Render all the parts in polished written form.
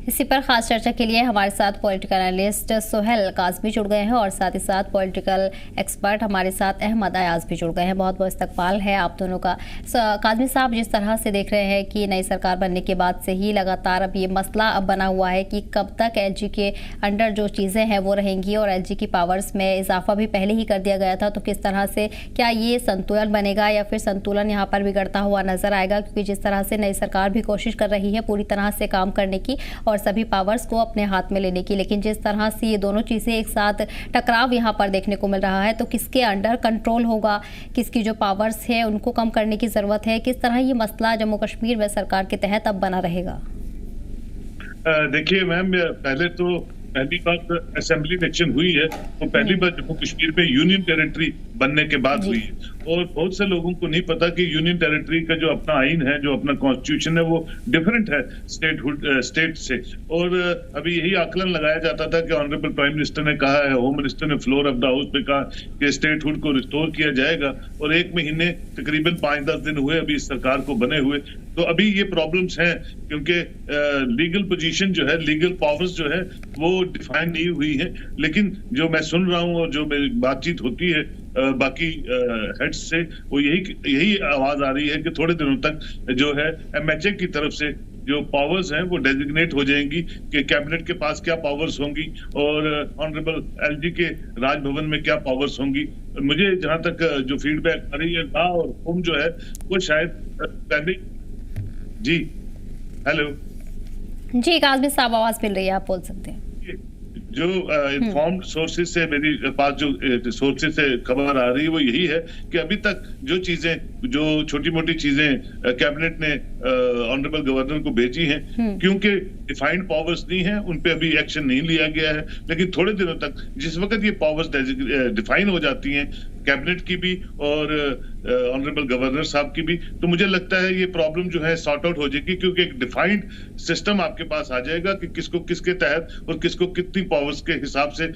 इसी पर खास चर्चा के लिए हमारे साथ पॉलिटिकल एनालिस्ट सोहेल काज़मी जुड़ गए हैं और साथ ही साथ पॉलिटिकल एक्सपर्ट हमारे साथ अहमद अयाज भी जुड़ गए हैं। बहुत बहुत इस्तकबाल है आप दोनों का। काज़मी साहब, जिस तरह से देख रहे हैं कि नई सरकार बनने के बाद से ही लगातार अब ये मसला अब बना हुआ है कि कब तक एलजी के अंडर जो चीज़ें हैं वो रहेंगी और एलजी की पावर्स में इजाफा भी पहले ही कर दिया गया था, तो किस तरह से क्या ये संतुलन बनेगा या फिर संतुलन यहाँ पर बिगड़ता हुआ नजर आएगा? क्योंकि जिस तरह से नई सरकार भी कोशिश कर रही है पूरी तरह से काम करने की और सभी पावर्स को अपने हाथ में लेने की, लेकिन जिस तरह से ये दोनों चीज़ें एक साथ टकराव यहाँ पर देखने को मिल रहा है, तो किसके अंडर कंट्रोल होगा, किसकी जो पावर्स है उनको कम करने की ज़रूरत है, किस तरह ये मसला जम्मू कश्मीर में सरकार के तहत अब बना रहेगा? देखिए मैम, पहली बात असेंबली इलेक्शन हुई है तो पहली बार जम्मू कश्मीर में यूनियन टेरिटरी बनने के बाद हुई है और बहुत से लोगों को नहीं पता कि यूनियन टेरिटरी का जो अपना आइन है, जो अपना कॉन्स्टिट्यूशन है, वो डिफरेंट है स्टेट से। और अभी यही आकलन लगाया जाता था कि ऑनरेबल प्राइम मिनिस्टर ने कहा है, होम मिनिस्टर ने फ्लोर ऑफ द हाउस पे कहा कि स्टेटहुड को रिस्टोर किया जाएगा और 1 महीने तकरीबन 5-10 दिन हुए अभी इस सरकार को बने हुए। तो अभी ये प्रॉब्लम्स हैं क्योंकि लीगल पोजीशन जो है, लीगल पावर्स जो है वो डिफाइन नहीं हुई है। लेकिन जो मैं सुन रहा हूँ और जो मेरी बातचीत होती है बाकी हेड्स से, वो यही आवाज आ रही है कि थोड़े दिनों तक जो है एमएचए की तरफ से जो पावर्स हैं वो डेजिग्नेट हो जाएंगी कि कैबिनेट के पास क्या पावर्स होंगी और ऑनरेबल एलजी के राजभवन में क्या पावर्स होंगी। मुझे जहां तक जो फीडबैक आ रही है और होम जो है वो शायद पहले। जी हेलो जी काज़मी साहब, आवाज मिल रही है, आप बोल सकते हैं। जो इन्फॉर्म्ड सोर्सेज से मेरी पास जो सोर्सेज से खबर आ रही है वो यही है कि अभी तक जो चीजें, जो छोटी मोटी चीजें कैबिनेट ने ऑनरेबल गवर्नर को भेजी हैं, क्योंकि डिफाइंड पावर्स नहीं है उन पे अभी एक्शन नहीं लिया गया है। लेकिन थोड़े दिनों तक जिस वक्त ये पावर्स डिफाइन हो जाती हैं कैबिनेट की भी और ऑनरेबल गवर्नर साहब की भी, तो मुझे लगता है ये प्रॉब्लम जो है सॉर्ट आउट हो जाएगी क्योंकि एक डिफाइंड सिस्टम आपके पास आ जाएगा कि किसको किसके तहत और किसको कितनी पावर्स के हिसाब से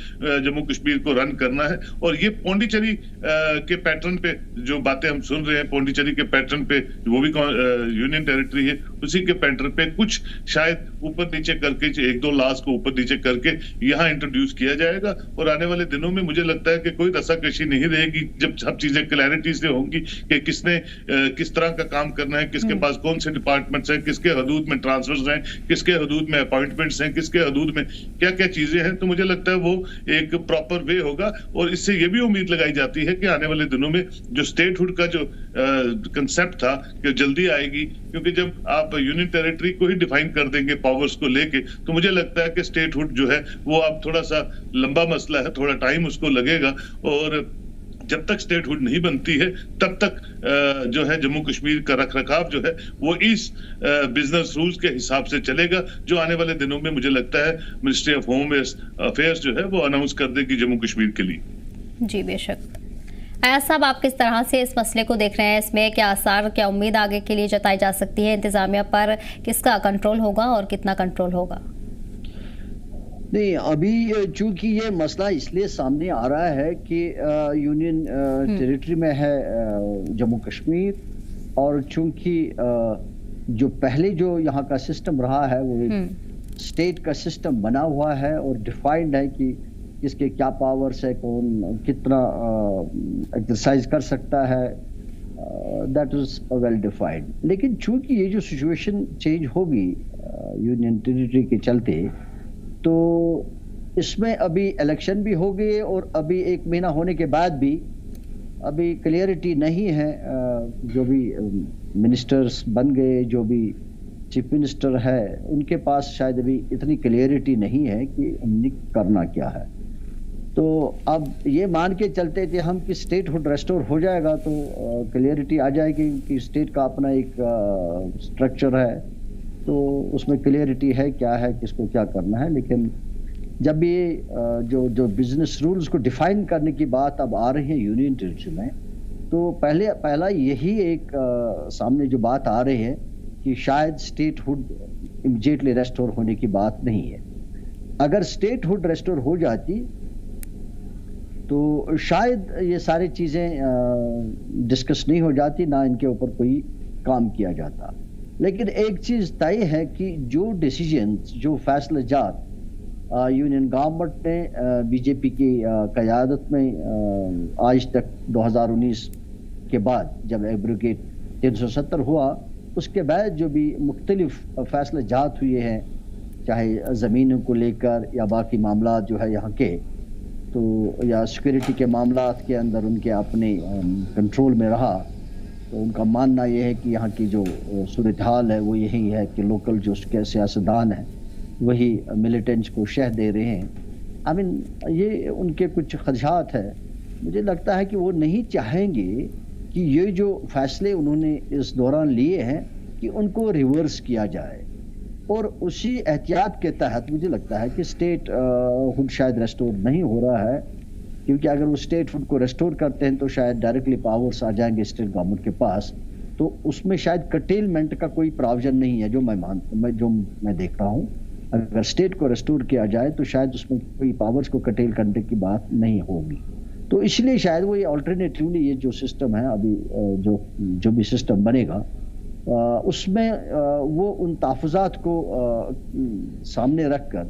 जम्मू कश्मीर को रन करना है। और ये पौंडीचेरी के पैटर्न पे जो बातें हम सुन रहे हैं, पौंडीचेरी के पैटर्न पे, वो भी यूनियन टेरिटरी है, उसी के पैटर्न पे कुछ शायद ऊपर नीचे करके 1-2 लॉज को ऊपर नीचे करके यहाँ इंट्रोड्यूस किया जाएगा। और आने वाले दिनों में मुझे लगता है कि कोई रस्साकशी नहीं रहेगी जब सब चीजें क्लैरिटी से होंगी कि किसने किस तरह का काम करना है, किसके पास कौन से डिपार्टमेंट्स हैं, किसके हदूद में ट्रांसफर्स हैं, किसके हदूद में अपॉइंटमेंट्स हैं, किसके हदूद में क्या क्या चीजें हैं। तो मुझे लगता है वो एक प्रॉपर वे होगा और इससे ये भी उम्मीद लगाई जाती है कि आने वाले दिनों में जो स्टेटहुड का जो कंसेप्ट था कि जल्दी आएगी, क्योंकि जब आप यूनियन टेरिटरी को ही डिफाइन कर देंगे पावर्स को लेके, तो मुझे लगता है कि स्टेटहुड जो है वो अब थोड़ा सा लंबा मसला है, थोड़ा टाइम उसको लगेगा। और जब तक स्टेटहुड नहीं बनती है तब तक जो है जम्मू कश्मीर का रखरखाव जो है वो इस बिजनेस रूल्स के हिसाब से चलेगा, जो आने वाले दिनों में मुझे लगता है मिनिस्ट्री ऑफ होम अफेयर्स जो है वो अनाउंस कर देगी जम्मू कश्मीर के लिए। जी बेशक। अयाज साहब, आप किस तरह से इस मसले को देख रहे हैं? इसमें क्या आसार, क्या उम्मीद आगे के लिए जताई जा सकती है? इंतजामिया पर किसका कंट्रोल होगा और कितना कंट्रोल होगा? नहीं, अभी चूंकि ये मसला इसलिए सामने आ रहा है कि यूनियन टेरिटरी में है जम्मू कश्मीर, और चूंकि जो पहले जो यहाँ का सिस्टम रहा है वो स्टेट का सिस्टम बना हुआ है और डिफाइंड है कि किसके क्या पावर्स है, कौन कितना एक्सरसाइज कर सकता है, दैट इज वेल डिफाइंड। लेकिन चूंकि ये जो सिचुएशन चेंज होगी यूनियन टेरिटरी के चलते, तो इसमें अभी इलेक्शन भी हो गए और अभी 1 महीना होने के बाद भी अभी क्लियरिटी नहीं है। जो भी मिनिस्टर्स बन गए, जो भी चीफ मिनिस्टर है, उनके पास शायद अभी इतनी क्लियरिटी नहीं है कि उन्हें करना क्या है। तो अब ये मान के चलते थे हम कि स्टेटहुड रेस्टोर हो जाएगा तो क्लियरिटी आ जाएगी कि स्टेट का अपना एक स्ट्रक्चर है, तो उसमें क्लियरिटी है क्या है, किसको क्या करना है। लेकिन जब ये जो बिजनेस रूल्स को डिफाइन करने की बात अब आ रही है यूनियन टेरिटरी में, तो पहला यही एक सामने जो बात आ रही है कि शायद स्टेटहुड इमीडिएटली रेस्टोर होने की बात नहीं है। अगर स्टेटहुड रेस्टोर हो जाती तो शायद ये सारी चीजें डिस्कस नहीं हो जाती, ना इनके ऊपर कोई काम किया जाता। लेकिन एक चीज तय है कि जो डिसीजन, जो फैसले जात यूनियन गवर्नमेंट ने बीजेपी की क़यादत में आज तक 2019 के बाद जब एब्रोगेट 370 हुआ, उसके बाद जो भी मुख्तलिफ फैसले जात हुए हैं, चाहे ज़मीनों को लेकर या बाकी मामला जो है यहाँ के, तो या सिक्योरिटी के मामला के अंदर उनके अपने कंट्रोल में रहा, तो उनका मानना यह है कि यहाँ की जो सूरत हाल है वो यही है कि लोकल जो सियासतदान है वही मिलिटेंट्स को शह दे रहे हैं। आई मीन ये उनके कुछ खदशात है। मुझे लगता है कि वो नहीं चाहेंगे कि ये जो फैसले उन्होंने इस दौरान लिए हैं कि उनको रिवर्स किया जाए, और उसी एहतियात के तहत मुझे लगता है कि स्टेट हुड शायद रेस्टोर नहीं हो रहा है, क्योंकि अगर वो स्टेट हुड को रेस्टोर करते हैं तो शायद डायरेक्टली पावर्स आ जाएंगे स्टेट गवर्नमेंट के पास, तो उसमें शायद कटेलमेंट का कोई प्रावधान नहीं है जो मैं देख रहा हूँ। अगर स्टेट को रेस्टोर किया जाए तो शायद उसमें कोई पावर्स को कटेल करने की बात नहीं होगी। तो इसलिए शायद वो ये अल्टरनेटिवली ये जो सिस्टम है अभी जो भी सिस्टम बनेगा उसमें वो उन तहफ़्फ़ुज़ात को सामने रखकर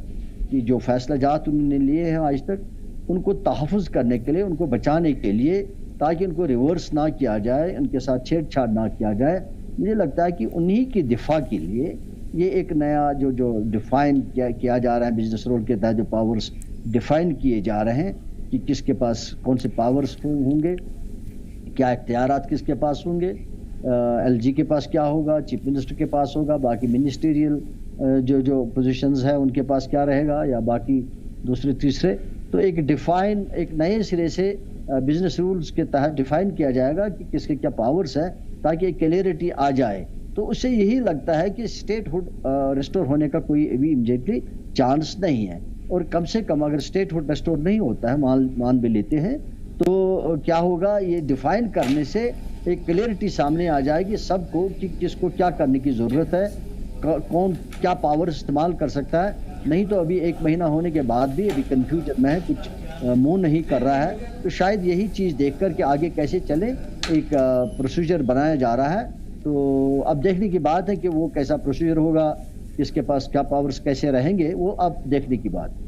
कि जो फैसला जात उन्होंने लिए हैं आज तक, उनको तहफ़्फ़ुज़ करने के लिए, उनको बचाने के लिए, ताकि उनको रिवर्स ना किया जाए, उनके साथ छेड़छाड़ ना किया जाए। मुझे लगता है कि उन्हीं की दिफा के लिए ये एक नया जो डिफाइन किया जा रहा है बिजनेस रूल के तहत, जो पावर्स डिफाइन किए जा रहे हैं कि किसके पास कौन से पावर्स होंगे, क्या इख्तियारात किसके पास होंगे, एलजी के पास क्या होगा, चीफ मिनिस्टर के पास होगा, बाकी मिनिस्ट्रियल जो पोजीशंस है उनके पास क्या रहेगा, या बाकी दूसरे तीसरे। तो एक नए सिरे से बिजनेस रूल्स के तहत डिफाइन किया जाएगा कि किसके क्या पावर्स है, ताकि एक क्लियरिटी आ जाए। तो उससे यही लगता है कि स्टेट हुड रेस्टोर होने का कोई भी इमीडिएटली चांस नहीं है, और कम से कम अगर स्टेट हुड रेस्टोर नहीं होता है, मान भी लेते हैं, तो क्या होगा, ये डिफाइन करने से एक क्लियरिटी सामने आ जाएगी सबको कि किसको क्या करने की ज़रूरत है, कौन क्या पावर इस्तेमाल कर सकता है। नहीं तो अभी 1 महीना होने के बाद भी अभी कंफ्यूजन में है, कुछ मुंह नहीं कर रहा है। तो शायद यही चीज़ देखकर कि आगे कैसे चले, एक प्रोसीजर बनाया जा रहा है। तो अब देखने की बात है कि वो कैसा प्रोसीजर होगा, किसके पास क्या पावर्स कैसे रहेंगे, वो अब देखने की बात।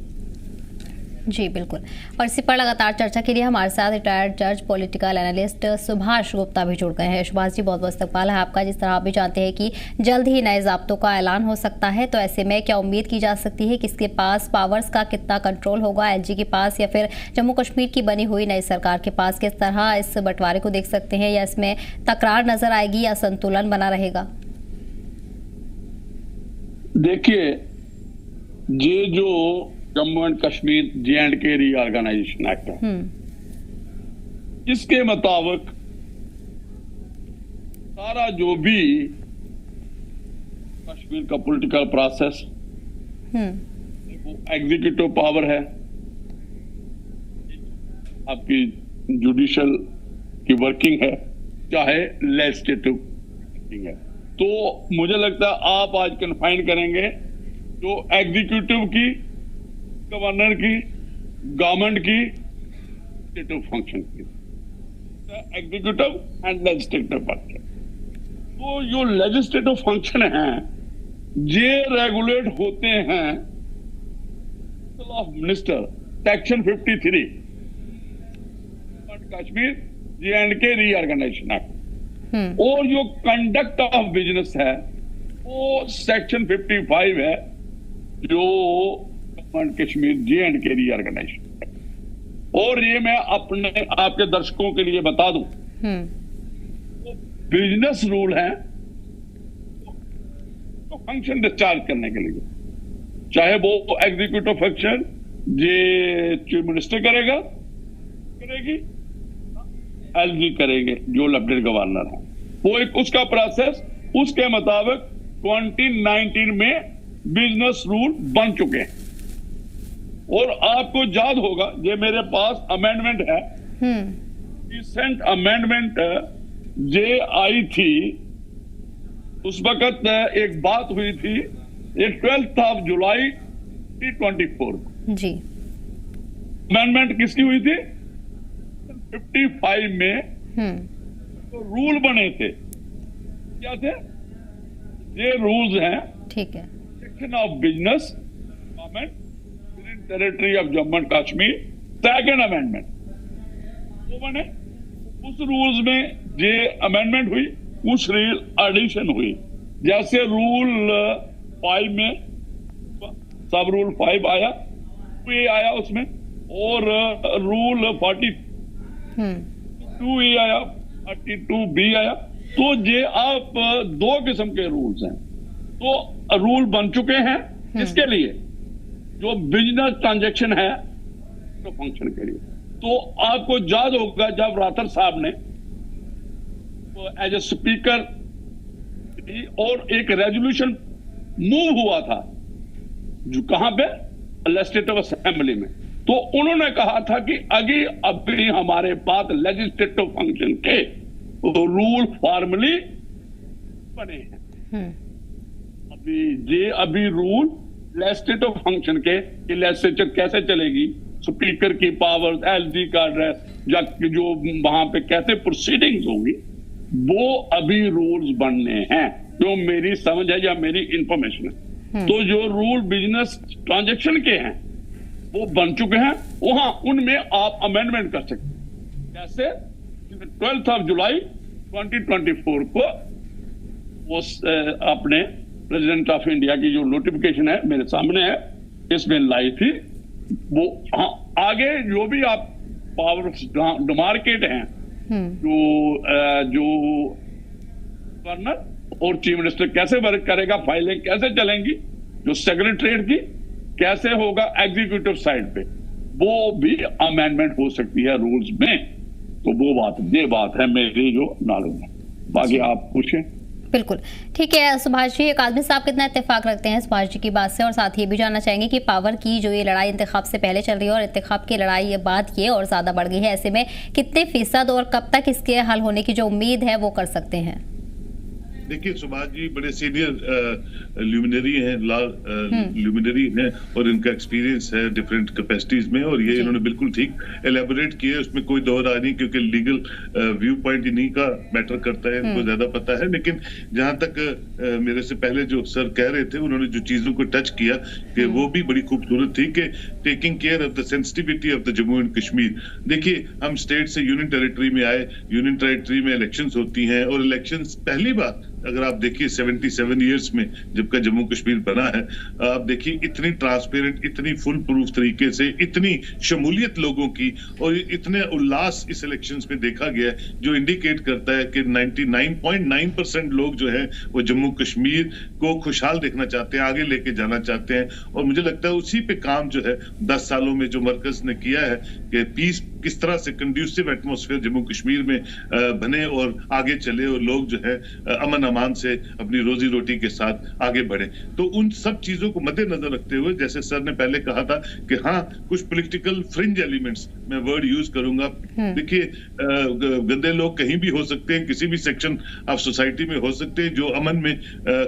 जी बिल्कुल। और इसी पर लगातार चर्चा के लिए हमारे साथ रिटायर्ड जज पॉलिटिकल एनालिस्ट सुभाष गुप्ता भी जुड़ गए हैं। सुभाष जी, बहुत बहुत इस्तकबाल है आपका। जिस तरह आप भी जानते हैं कि जल्द ही नए ज़ाब्तों का ऐलान हो सकता है, तो ऐसे में क्या उम्मीद की जा सकती है, किसके पास पावर्स का कितना कंट्रोल होगा, एलजी के पास या फिर जम्मू कश्मीर की बनी हुई नई सरकार के पास? किस तरह इस बंटवारे को देख सकते हैं, या इसमें तकरार नजर आएगी या संतुलन बना रहेगा? देखिए, ये जो Jammu and Kashmir J&K reorganisation act है, इसके मुताबिक सारा जो भी कश्मीर का पॉलिटिकल प्रोसेस वो एग्जीक्यूटिव पावर है, आपकी जुडिशियल की वर्किंग है, चाहे लेजिस्लेटिव वर्किंग है। तो मुझे लगता है आप आज कन्फाइन करेंगे जो एग्जीक्यूटिव की, गवर्नर की, गवर्नमेंट की, लेजिस्लेटिव फंक्शन की, एग्जीक्यूटिव एंड लेजिस्लेटिव फंक्शन। तो जो लेजिस्लेटिव फंक्शन है ये रेगुलेट होते हैं of minister section 53 Kashmir J&K reorganisation act, और जो कंडक्ट ऑफ बिजनेस है वो सेक्शन 55 है जो कश्मीर J&K रीऑर्गेनाइजेशन। और ये मैं अपने आपके दर्शकों के लिए बता दूं, तो बिजनेस रूल है तो फंक्शन डिस्चार्ज करने के लिए, चाहे वो एग्जीक्यूटिव फंक्शन ये चीफ मिनिस्टर करेगी, एलजी करेंगे जो लेफ्टिनेंट गवर्नर है, वो एक उसका प्रोसेस उसके मुताबिक 2019 में बिजनेस रूल बन चुके हैं। और आपको याद होगा ये मेरे पास अमेंडमेंट है, रिसेंट अमेंडमेंट जे आई थी, उस वक्त एक बात हुई थी, ये 12 जुलाई 2024 जी। अमेंडमेंट किसकी हुई थी? 55 में तो रूल बने थे, क्या थे? ये रूल्स हैं। ठीक है। Section of business government union territory of Jammu and Kashmir, second amendment वो बने। उस रूल्स में ये अमेंडमेंट हुई, कुछ एडिशन हुई। जैसे रूल 5 में सब रूल 5 आया, ये आया उसमें, और रूल 42 ये आया, 42B आया। तो ये आप 2 किस्म के रूल्स हैं। तो रूल बन चुके हैं इसके लिए जो बिजनेस ट्रांजैक्शन है तो फंक्शन के लिए। तो आपको याद होगा जब राठौर साहब ने एज ए स्पीकर और एक रेजोल्यूशन मूव हुआ था जो कहां पे, लेजिस्लेटिव असेंबली में, तो उन्होंने कहा था कि अभी हमारे पास लेजिस्लेटिव फंक्शन के रूल फॉर्मली बने हैं। अभी रूल लेजिस्लेटिव फंक्शन के लेजिस्लेचर कैसे चलेगी, स्पीकर की पावर्स, एलजी का एड्रेस, या जो वहां पे कैसे प्रोसीडिंग्स होगी, वो अभी रूल्स बनने हैं, जो मेरी समझ है या मेरी इंफॉर्मेशन है। तो जो रूल बिजनेस ट्रांजैक्शन के हैं वो बन चुके हैं, वहां उनमें आप अमेंडमेंट कर सकते हैं। जैसे 12 जुलाई 2024 को वो अपने प्रेसिडेंट ऑफ इंडिया की जो नोटिफिकेशन है मेरे सामने है, इसमें लाई थी वो। हाँ, आगे जो भी आप पावर डिमार्केट हैं, जो गवर्नर और चीफ मिनिस्टर कैसे वर्क करेगा, फाइलें कैसे चलेंगी, जो सेक्रेटरीट की कैसे होगा एग्जीक्यूटिव साइड पे, वो भी अमेंडमेंट हो सकती है रूल्स में। तो वो ये बात है मेरी जो नॉलेज है। बाकी आप पूछें। बिल्कुल ठीक है सुभाष जी, काज़मी साहब कितना इत्तेफाक रखते हैं सुभाष जी की बात से, और साथ ही भी जानना चाहेंगे कि पावर की जो ये लड़ाई इंतखाब से पहले चल रही है और इंतखाब की लड़ाई ये बाद ये और ज़्यादा बढ़ गई है, ऐसे में कितने फीसद और कब तक इसके हल होने की जो उम्मीद है वो कर सकते हैं? देखिए सुभाष जी बड़े सीनियर ल्यूमिनरी हैं, लॉ ल्यूमिनरी हैं, और इनका एक्सपीरियंस है डिफरेंट कैपेसिटीज में, और ये इन्होंने बिल्कुल ठीक एलेबोरेट किया, उसमें कोई दो राय नहीं, क्योंकि लीगल व्यू पॉइंट इन्हीं का मैटर करता है, इनको ज्यादा पता है। लेकिन जहां तक मेरे से पहले जो सर कह रहे थे, उन्होंने जो चीजों को टच किया कि वो भी बड़ी खूबसूरत थी, कि taking care of the sensitivity of the Jammu and Kashmir. देखिए हम स्टेट से यूनियन टेरिटरी में आए, यूनियन टेरिटरी में इलेक्शंस होती हैं, और इलेक्शंस पहली बार अगर आप देखिए 77 इयर्स में जबकि जम्मू कश्मीर बना है, आप देखिए इतनी ट्रांसपेरेंट, इतनी फुल प्रूफ तरीके से, इतनी शमूलियत लोगों की, और इतने उल्लास इस इलेक्शंस में देखा गया, जो इंडिकेट करता है कि 99.9% लोग जो है वो जम्मू कश्मीर को खुशहाल देखना चाहते हैं, आगे लेके जाना चाहते हैं। और मुझे लगता है उसी पे काम जो है 10 सालों में जो मरकज ने किया है कि पीस किस तरह से कंड्यूसिव एटमॉस्फेयर जम्मू कश्मीर में बने और आगे चले, और लोग जो है अमन अमान से अपनी रोजी रोटी के साथ आगे बढ़े। तो उन सब चीजों को मद्देनजर रखते हुए, जैसे सर ने पहले कहा था कि हाँ कुछ पॉलिटिकल फ्रिंज एलिमेंट्स, मैं वर्ड यूज करूंगा, देखिए गंदे लोग कहीं भी हो सकते हैं, किसी भी सेक्शन ऑफ सोसाइटी में हो सकते हैं जो अमन में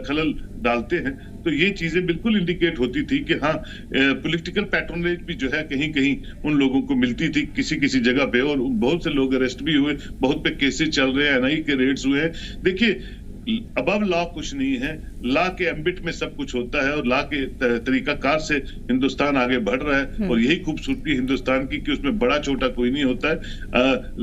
खलल डालते हैं। तो ये चीजें बिल्कुल इंडिकेट होती थी कि हाँ पॉलिटिकल पैट्रोनेज भी जो है कहीं कहीं उन लोगों को मिलती थी किसी किसी जगह पे, और बहुत से लोग अरेस्ट भी हुए, बहुत पे केसेस चल रहे हैं, एनआई के रेड्स हुए हैं। देखिए अबव लॉ कुछ नहीं है, लॉ के एम्बिट में सब कुछ होता है, और लॉ के तरीकाकार से हिंदुस्तान आगे बढ़ रहा है, और यही खूबसूरती हिंदुस्तान की कि उसमें बड़ा छोटा कोई नहीं होता है।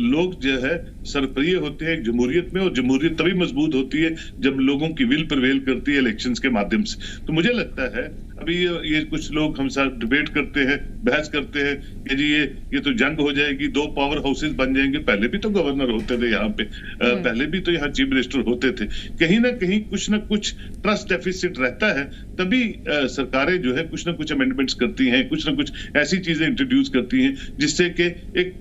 लोग जो है सरप्रिय होते हैं जमहूरियत में, और जमहूरियत तभी मजबूत होती है जब लोगों की विल प्रिवेल करती है इलेक्शंस के माध्यम से। तो मुझे लगता है अभी ये कुछ लोग हम साथ डिबेट करते हैं, बहस करते हैं कि जी ये तो जंग हो जाएगी, 2 पावर हाउसेस बन जाएंगे। पहले भी तो गवर्नर होते थे यहाँ पे, पहले भी तो यहाँ चीफ मिनिस्टर होते थे। कहीं ना कहीं कुछ ना कुछ ट्रस्ट डेफिसिट रहता है, तभी सरकारें जो है कुछ ना कुछ अमेंडमेंट्स करती हैं, कुछ ना कुछ ऐसी चीजें इंट्रोड्यूस करती हैं जिससे कि एक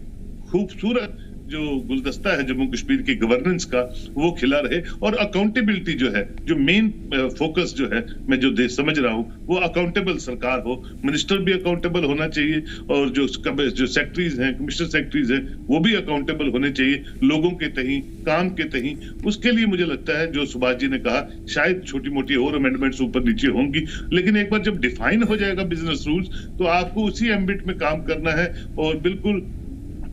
खूबसूरत जो गुलदस्ता है जम्मू कश्मीर की गवर्नेंस का वो खिला रहे। और अकाउंटेबिलिटी जो है, जो मेन फोकस जो है, मैं जो समझ रहा हूं, वो अकाउंटेबल सरकार हो, मिनिस्टर भी अकाउंटेबल होना चाहिए, और जो सेक्रेटरीज हैं, कमिश्नर सेक्रेटरीज हैं, वो भी अकाउंटेबल होने चाहिए लोगों के तहीं, काम के तहीं। उसके लिए मुझे लगता है जो सुभाष जी ने कहा, शायद छोटी मोटी और अमेंडमेंट्स ऊपर नीचे होंगी, लेकिन एक बार जब डिफाइन हो जाएगा बिजनेस रूल्स, तो आपको उसी एम्बिट में काम करना है, और बिल्कुल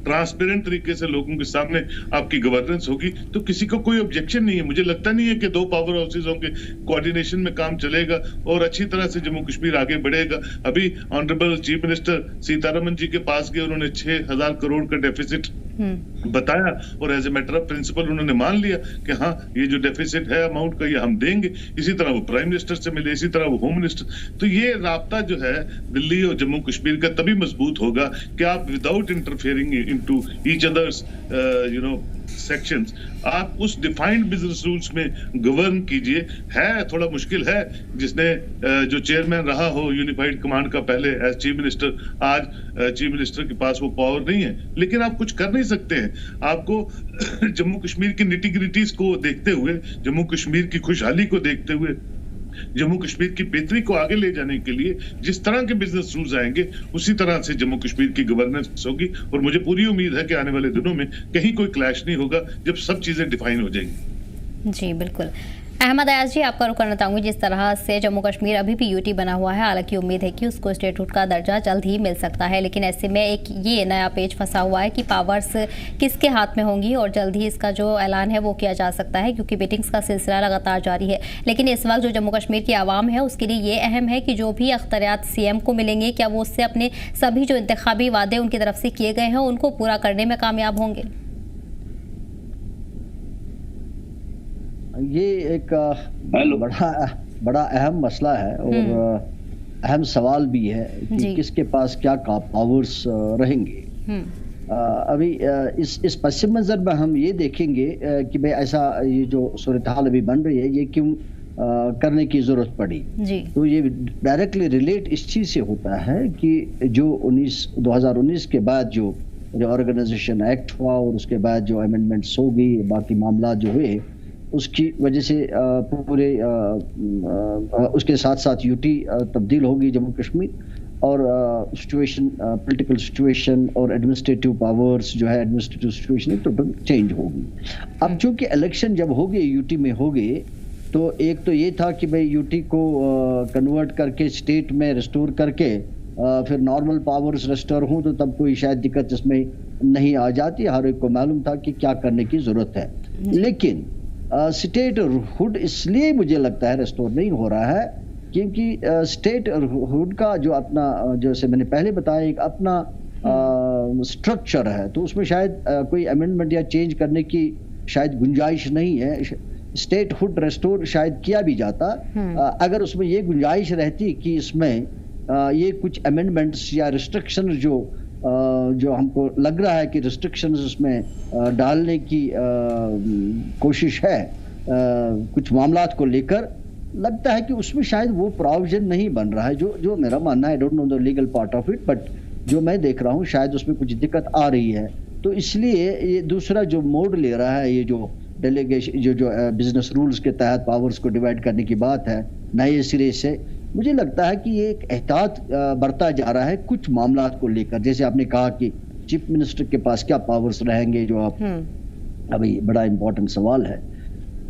ट्रांसपेरेंट तरीके से लोगों के सामने आपकी गवर्नेंस होगी तो किसी को कोई ऑब्जेक्शन नहीं है। मुझे लगता नहीं है कि दो पावर हाउसेज होंगे, कोऑर्डिनेशन में काम चलेगा और अच्छी तरह से जम्मू कश्मीर आगे बढ़ेगा। अभी ऑनरेबल चीफ मिनिस्टर सीतारमन जी के पास गए, उन्होंने 6,000 करोड़ का डेफिसिट बताया और as a matter of principle उन्होंने मान लिया कि हाँ ये जो डेफिसिट है अमाउंट का ये हम देंगे। इसी तरह वो प्राइम मिनिस्टर से मिले, इसी तरह वो होम मिनिस्टर। तो ये राब्ता जो है दिल्ली और जम्मू कश्मीर का तभी मजबूत होगा कि आप without interfering into each others sections आप उस डिफाइंड बिजनेस रूल्स में गवर्न कीजिए। है थोड़ा मुश्किल है, जिसने जो चेयरमैन रहा हो यूनिफाइड कमांड का पहले एज चीफ मिनिस्टर, आज चीफ मिनिस्टर के पास वो पावर नहीं है, लेकिन आप कुछ कर नहीं सकते हैं। आपको जम्मू कश्मीर की निटिग्रिटीज को देखते हुए, जम्मू कश्मीर की खुशहाली को देखते हुए, जम्मू कश्मीर की बेहतरी को आगे ले जाने के लिए जिस तरह के बिजनेस रूल्स आएंगे उसी तरह से जम्मू कश्मीर की गवर्नेंस होगी। और मुझे पूरी उम्मीद है कि आने वाले दिनों में कहीं कोई क्लैश नहीं होगा जब सब चीजें डिफाइन हो जाएंगी। जी बिल्कुल। अहमद अयाज जी, आपका रुख करना चाहूंगी, जिस तरह से जम्मू कश्मीर अभी भी यूटी बना हुआ है, हालांकि उम्मीद है कि उसको स्टेटहुड का दर्जा जल्द ही मिल सकता है, लेकिन ऐसे में एक ये नया पेज फंसा हुआ है कि पावर्स किसके हाथ में होंगी और जल्द ही इसका जो ऐलान है वो किया जा सकता है, क्योंकि मीटिंग्स का सिलसिला लगातार जारी है। लेकिन इस वक्त जो जम्मू कश्मीर की आवाम है उसके लिए ये अहम है कि जो भी अख्तियारात सीएम को मिलेंगे, क्या वो उससे अपने सभी जो इंतखाबी वादे उनकी तरफ से किए गए हैं उनको पूरा करने में कामयाब होंगे। ये एक बड़ा अहम मसला है और अहम सवाल भी है कि किसके पास क्या पावर्स रहेंगे। अभी इस पश्चिम मंजर में हम ये देखेंगे कि भाई ऐसा ये जो सूरत हाल अभी बन रही है ये क्यों करने की जरूरत पड़ी। तो ये डायरेक्टली रिलेट इस चीज से होता है कि जो 2019 के बाद जो ऑर्गेनाइजेशन एक्ट हुआ और उसके बाद जो अमेंडमेंट्स हो गई, बाकी मामला जो हुए, उसकी वजह से पूरे उसके साथ साथ यूटी तब्दील होगी जम्मू कश्मीर और सिचुएशन, पॉलिटिकल सिचुएशन और एडमिनिस्ट्रेटिव पावर्स जो है, एडमिनिस्ट्रेटिव सिचुएशन टोटल चेंज होगी। अब चूंकि इलेक्शन जब हो गए यूटी में हो गए, तो एक तो ये था कि भाई यूटी को कन्वर्ट करके स्टेट में रिस्टोर करके फिर नॉर्मल पावर्स रिस्टोर हों तो तब कोई शायद दिक्कत इसमें नहीं आ जाती। हर एक को मालूम था कि क्या करने की जरूरत है। लेकिन स्टेट हुड इसलिए मुझे लगता है रिस्टोर नहीं हो रहा है क्योंकि स्टेट हुड का जो अपना, जैसे मैंने पहले बताया, एक अपना स्ट्रक्चर है, तो उसमें शायद कोई अमेंडमेंट या चेंज करने की शायद गुंजाइश नहीं है। स्टेट हुड रिस्टोर शायद किया भी जाता अगर उसमें ये गुंजाइश रहती कि इसमें ये कुछ अमेंडमेंट्स या रिस्ट्रिक्शन जो हमको लग रहा है कि रिस्ट्रिक्शंस उसमें डालने की कोशिश है कुछ मामलात को लेकर, लगता है कि उसमें शायद वो प्रोविजन नहीं बन रहा है। जो मेरा मानना है, I don't know the legal part of it, but जो मैं देख रहा हूँ शायद उसमें कुछ दिक्कत आ रही है। तो इसलिए ये दूसरा जो मोड ले रहा है, ये जो डेलीगेशन जो बिजनेस रूल्स के तहत पावर्स को डिवाइड करने की बात है नए सिरे से, मुझे लगता है कि ये एक एहतियात बरता जा रहा है कुछ मामलात को लेकर। जैसे आपने कहा कि चीफ मिनिस्टर के पास क्या पावर्स रहेंगे, जो आप अभी बड़ा इंपॉर्टेंट सवाल है।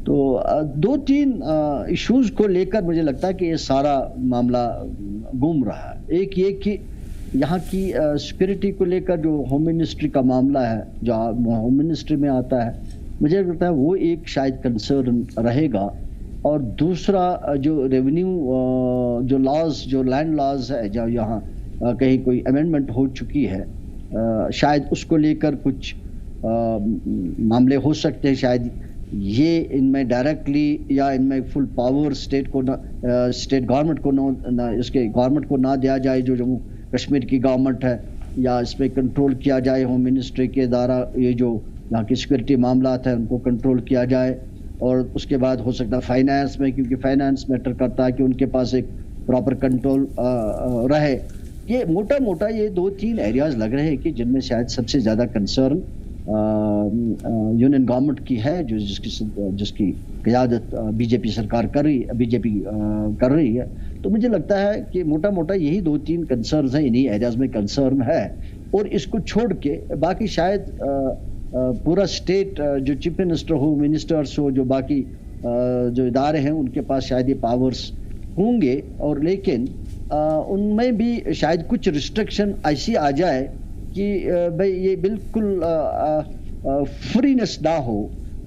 तो 2-3 इश्यूज को लेकर मुझे लगता है कि ये सारा मामला घूम रहा है। एक ये कि यहाँ की सिक्योरिटी को लेकर जो होम मिनिस्ट्री का मामला है, जो होम मिनिस्ट्री में आता है, मुझे लगता है वो एक शायद कंसर्न रहेगा। और दूसरा जो रेवेन्यू जो लॉज, जो लैंड लॉज है, जब यहाँ कहीं कोई अमेंडमेंट हो चुकी है, शायद उसको लेकर कुछ मामले हो सकते हैं। शायद ये इनमें डायरेक्टली या इनमें फुल पावर स्टेट गवर्नमेंट को इसके गवर्नमेंट को ना दिया जाए, जो जम्मू कश्मीर की गवर्नमेंट है, या इसमें कंट्रोल किया जाए होम मिनिस्ट्री के द्वारा। ये जो यहाँ की सिक्योरिटी मामला है उनको कंट्रोल किया जाए। और उसके बाद हो सकता है फाइनेंस में, क्योंकि फाइनेंस मैटर करता है कि उनके पास एक प्रॉपर कंट्रोल रहे। ये मोटा मोटा ये 2-3 एरियाज लग रहे हैं कि जिनमें शायद सबसे ज़्यादा कंसर्न यूनियन गवर्नमेंट की है, जो जिसकी क़यादत बीजेपी सरकार कर रही है। तो मुझे लगता है कि मोटा मोटा यही 2-3 कंसर्न हैं, इन्हीं एरियाज में कंसर्न है। और इसको छोड़ के बाकी शायद पूरा स्टेट, जो चीफ मिनिस्टर हो, मिनिस्टर्स हो, जो बाकी जो इदारे हैं, उनके पास शायद ये पावर्स होंगे। और लेकिन उनमें भी शायद कुछ रिस्ट्रिक्शन ऐसी आ जाए कि भाई ये बिल्कुल फ्रीनेस ना हो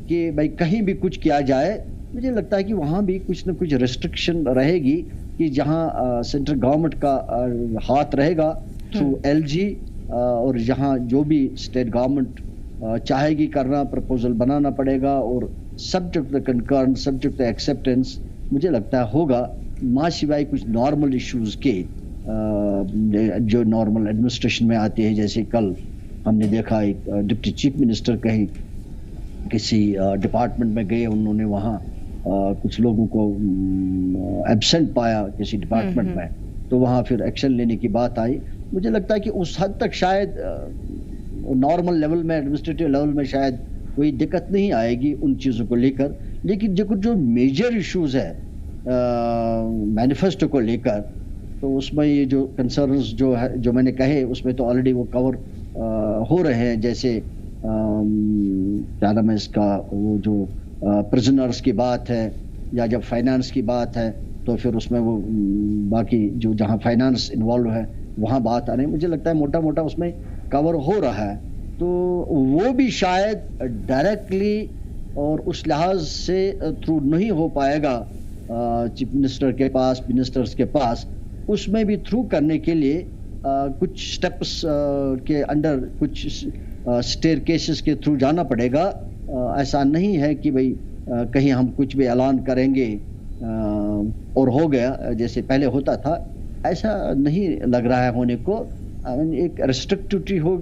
कि भाई कहीं भी कुछ किया जाए। मुझे लगता है कि वहाँ भी कुछ ना कुछ रेस्ट्रिक्शन रहेगी कि जहाँ सेंट्रल गवर्नमेंट का हाथ रहेगा थ्रू एलजी, और जहाँ जो भी स्टेट गवर्नमेंट चाहेगी करना, प्रपोजल बनाना पड़ेगा और subject the concern, subject the acceptance मुझे लगता है होगा, माँ सिवाय कुछ नॉर्मल इश्यूज के जो नॉर्मल एडमिनिस्ट्रेशन में आते हैं। जैसे कल हमने देखा एक डिप्टी चीफ मिनिस्टर कहीं किसी डिपार्टमेंट में गए, उन्होंने वहाँ कुछ लोगों को एब्सेंट पाया किसी डिपार्टमेंट में, तो वहाँ फिर एक्शन लेने की बात आई। मुझे लगता है कि उस हद तक शायद नॉर्मल लेवल में, एडमिनिस्ट्रेटिव लेवल में शायद कोई दिक्कत नहीं आएगी उन चीज़ों को लेकर। लेकिन जो मेजर इश्यूज है मैनिफेस्टो को लेकर, तो उसमें ये जो कंसर्न्स जो है, जो मैंने कहे, उसमें तो ऑलरेडी वो कवर हो रहे हैं। जैसे क्या नाम है इसका, वो जो प्रिजनर्स की बात है, या जब फाइनेंस की बात है तो फिर उसमें वो बाकी जो जहाँ फाइनेंस इन्वॉल्व है वहाँ बात आ रही है। मुझे लगता है मोटा मोटा उसमें कवर हो रहा है। तो वो भी शायद डायरेक्टली और उस लिहाज से थ्रू नहीं हो पाएगा चीफ मिनिस्टर के पास, मिनिस्टर्स के पास। उसमें भी थ्रू करने के लिए कुछ स्टेप्स के अंडर, कुछ स्टेयर केसेस के थ्रू जाना पड़ेगा। ऐसा नहीं है कि भाई कहीं हम कुछ भी ऐलान करेंगे और हो गया जैसे पहले होता था, ऐसा नहीं लग रहा है होने को। एक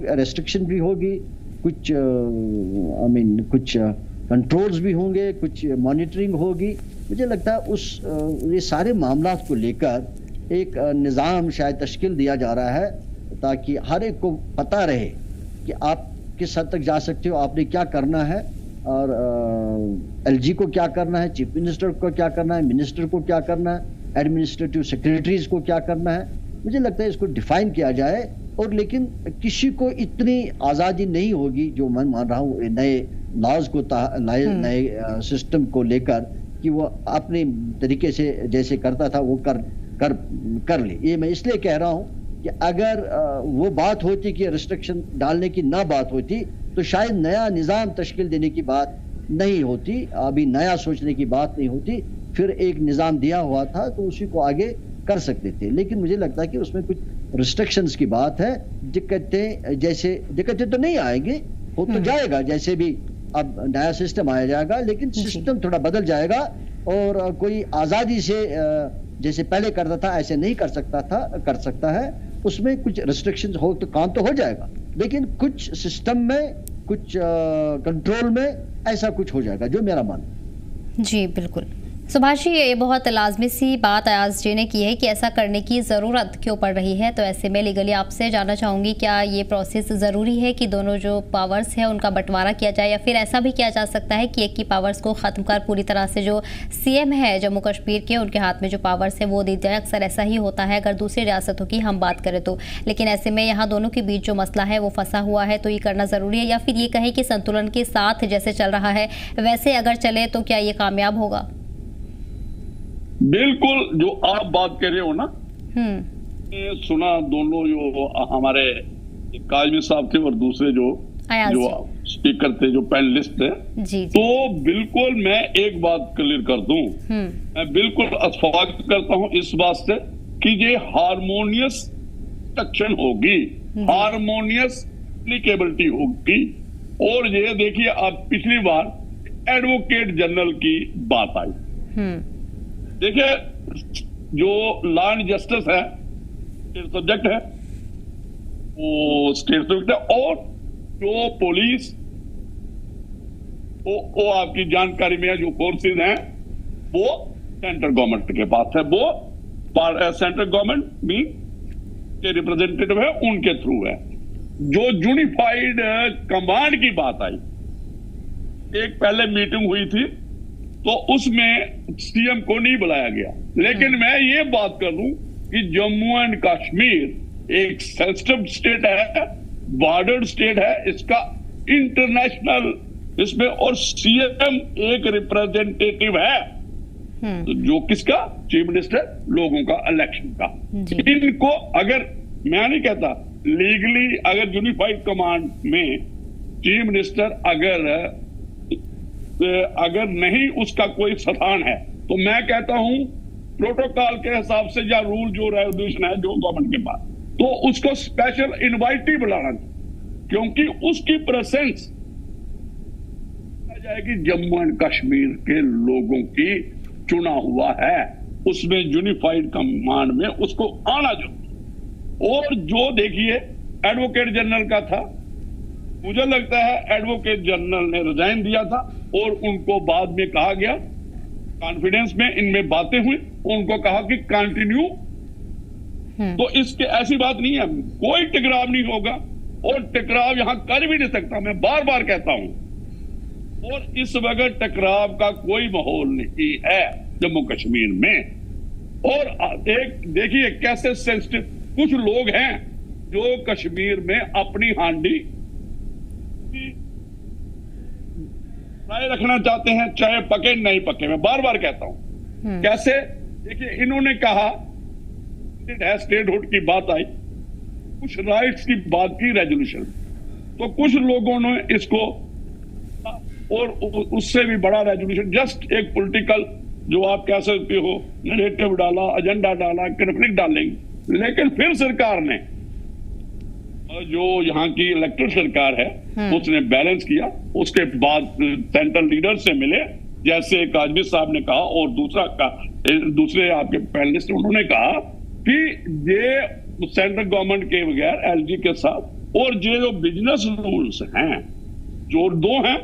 रेस्ट्रिक्शन भी होगी, कुछ कुछ कंट्रोल्स भी होंगे, कुछ मॉनिटरिंग होगी। मुझे लगता है ये सारे मामलात को लेकर एक निज़ाम शायद तश्कील दिया जा रहा है, ताकि हर एक को पता रहे कि आप किस हद तक जा सकते हो, आपने क्या करना है, और एलजी को क्या करना है, चीफ मिनिस्टर को क्या करना है, मिनिस्टर को क्या करना है, एडमिनिस्ट्रेटिव सेक्रेटरीज को क्या करना है। मुझे लगता है इसको डिफाइन किया जाए। और लेकिन किसी को इतनी आज़ादी नहीं होगी, जो मैं मान रहा हूँ नए लॉज को, नए सिस्टम को लेकर, कि वो अपने तरीके से जैसे करता था वो कर ले। ये मैं इसलिए कह रहा हूँ कि अगर वो बात होती कि रिस्ट्रिक्शन डालने की ना बात होती, तो शायद नया निज़ाम तश्कील देने की बात नहीं होती, अभी नया सोचने की बात नहीं होती। फिर एक निज़ाम दिया हुआ था तो उसी को आगे कर सकते थे। लेकिन मुझे लगता है कि उसमें कुछ रिस्ट्रिक्शंस की बात है। दिक्कतें तो नहीं आएंगी, हो तो जाएगा, जैसे भी अब नया सिस्टम आया जाएगा, लेकिन सिस्टम थोड़ा बदल जाएगा और कोई आज़ादी से जैसे पहले करता था ऐसे नहीं कर सकता है। उसमें कुछ रिस्ट्रिक्शंस हो तो काम तो हो जाएगा, लेकिन कुछ सिस्टम में, कुछ कंट्रोल में ऐसा कुछ हो जाएगा, जो मेरा मानना। जी बिल्कुल सुभाष जी, ये बहुत लाजमी सी बात अयाज जी ने की है कि ऐसा करने की ज़रूरत क्यों पड़ रही है। तो ऐसे में लीगली आपसे जानना चाहूँगी, क्या ये प्रोसेस ज़रूरी है कि दोनों जो पावर्स है उनका बंटवारा किया जाए, या फिर ऐसा भी किया जा सकता है कि एक की पावर्स को ख़त्म कर पूरी तरह से जो सीएम है जम्मू कश्मीर के, उनके हाथ में जो पावर्स है वो दी जाए। अक्सर ऐसा ही होता है अगर दूसरी रियासतों की हम बात करें तो। लेकिन ऐसे में यहाँ दोनों के बीच जो मसला है वो फंसा हुआ है, तो ये करना ज़रूरी है, या फिर ये कहें कि संतुलन के साथ जैसे चल रहा है वैसे अगर चले तो क्या ये कामयाब होगा? बिल्कुल, जो आप बात कर रहे हो ना, सुना दोनों जो हमारे काजमी साहब थे और दूसरे जो स्पीकर थे, जो पैनलिस्ट थे, तो बिल्कुल मैं एक बात क्लियर कर दूं, मैं बिल्कुल इत्तेफाक करता हूं इस बात से कि ये हारमोनियस एक्शन होगी, हारमोनियस एप्लीकेबिलिटी होगी। और ये देखिए, अब पिछली बार एडवोकेट जनरल की बात आई। देखिए, जो लॉ एंड जस्टिस है स्टेट सब्जेक्ट है, वो स्टेट सब्जेक्ट है, और जो पुलिस वो आपकी जानकारी में है, जो फोर्सेज हैं वो सेंट्रल गवर्नमेंट के पास है, वो सेंट्रल गवर्नमेंट भी के रिप्रेजेंटेटिव है, उनके थ्रू है। जो यूनिफाइड कमांड की बात आई, एक पहले मीटिंग हुई थी तो उसमें सीएम को नहीं बुलाया गया। लेकिन मैं ये बात कर लूं कि जम्मू एंड कश्मीर एक सेंसिटिव स्टेट है, बॉर्डर स्टेट है, इसका इंटरनेशनल इसमें, और सीएम एक रिप्रेजेंटेटिव है, जो किसका? चीफ मिनिस्टर, लोगों का, इलेक्शन का। इनको अगर, मैं नहीं कहता लीगली अगर यूनिफाइड कमांड में चीफ मिनिस्टर अगर नहीं उसका कोई स्थान है, तो मैं कहता हूं प्रोटोकॉल के हिसाब से या रूल जो रेगुलेशन है जो गवर्नमेंट के पास, तो उसको स्पेशल इनवाइटी बुलाना, क्योंकि उसकी प्रेजेंस जाएगी जम्मू एंड कश्मीर के लोगों की चुना हुआ है, उसमें यूनिफाइड कमांड में उसको आना जो। और जो देखिए एडवोकेट जनरल का था, मुझे लगता है एडवोकेट जनरल ने रिजाइन दिया था और उनको बाद में कहा गया, कॉन्फिडेंस में इनमें बातें हुई, उनको कहा कि कंटिन्यू। तो इसके ऐसी बात नहीं है, कोई टकराव नहीं होगा और टकराव यहां कर भी नहीं सकता, मैं बार बार कहता हूं। और इस वक्त टकराव का कोई माहौल नहीं है जम्मू कश्मीर में। और एक देखिए कैसे सेंसिटिव कुछ लोग हैं जो कश्मीर में अपनी हांडी फ्राई रखना चाहते हैं, चाहे पके नहीं पके, मैं बार बार कहता हूं। कैसे? देखिए इन्होंने कहा स्टेटहुड की बात आई, कुछ राइट्स की बात की रेजोल्यूशन, तो कुछ लोगों ने इसको और उससे भी बड़ा रेजोल्यूशन, जस्ट एक पॉलिटिकल जो आप कह सकते हो नैरेटिव डाला, एजेंडा डाला, कॉन्फ्लिक्ट डालेंगे। लेकिन फिर सरकार ने, जो यहाँ की इलेक्टेड सरकार है, उसने बैलेंस किया। उसके बाद सेंट्रल लीडर से मिले, जैसे काजमी साहब ने कहा और दूसरे आपके पैनलिस्ट उन्होंने कहा कि ये सेंट्रल गवर्नमेंट के बगैर एलजी के साथ, और ये जो बिजनेस रूल्स हैं जो दो हैं,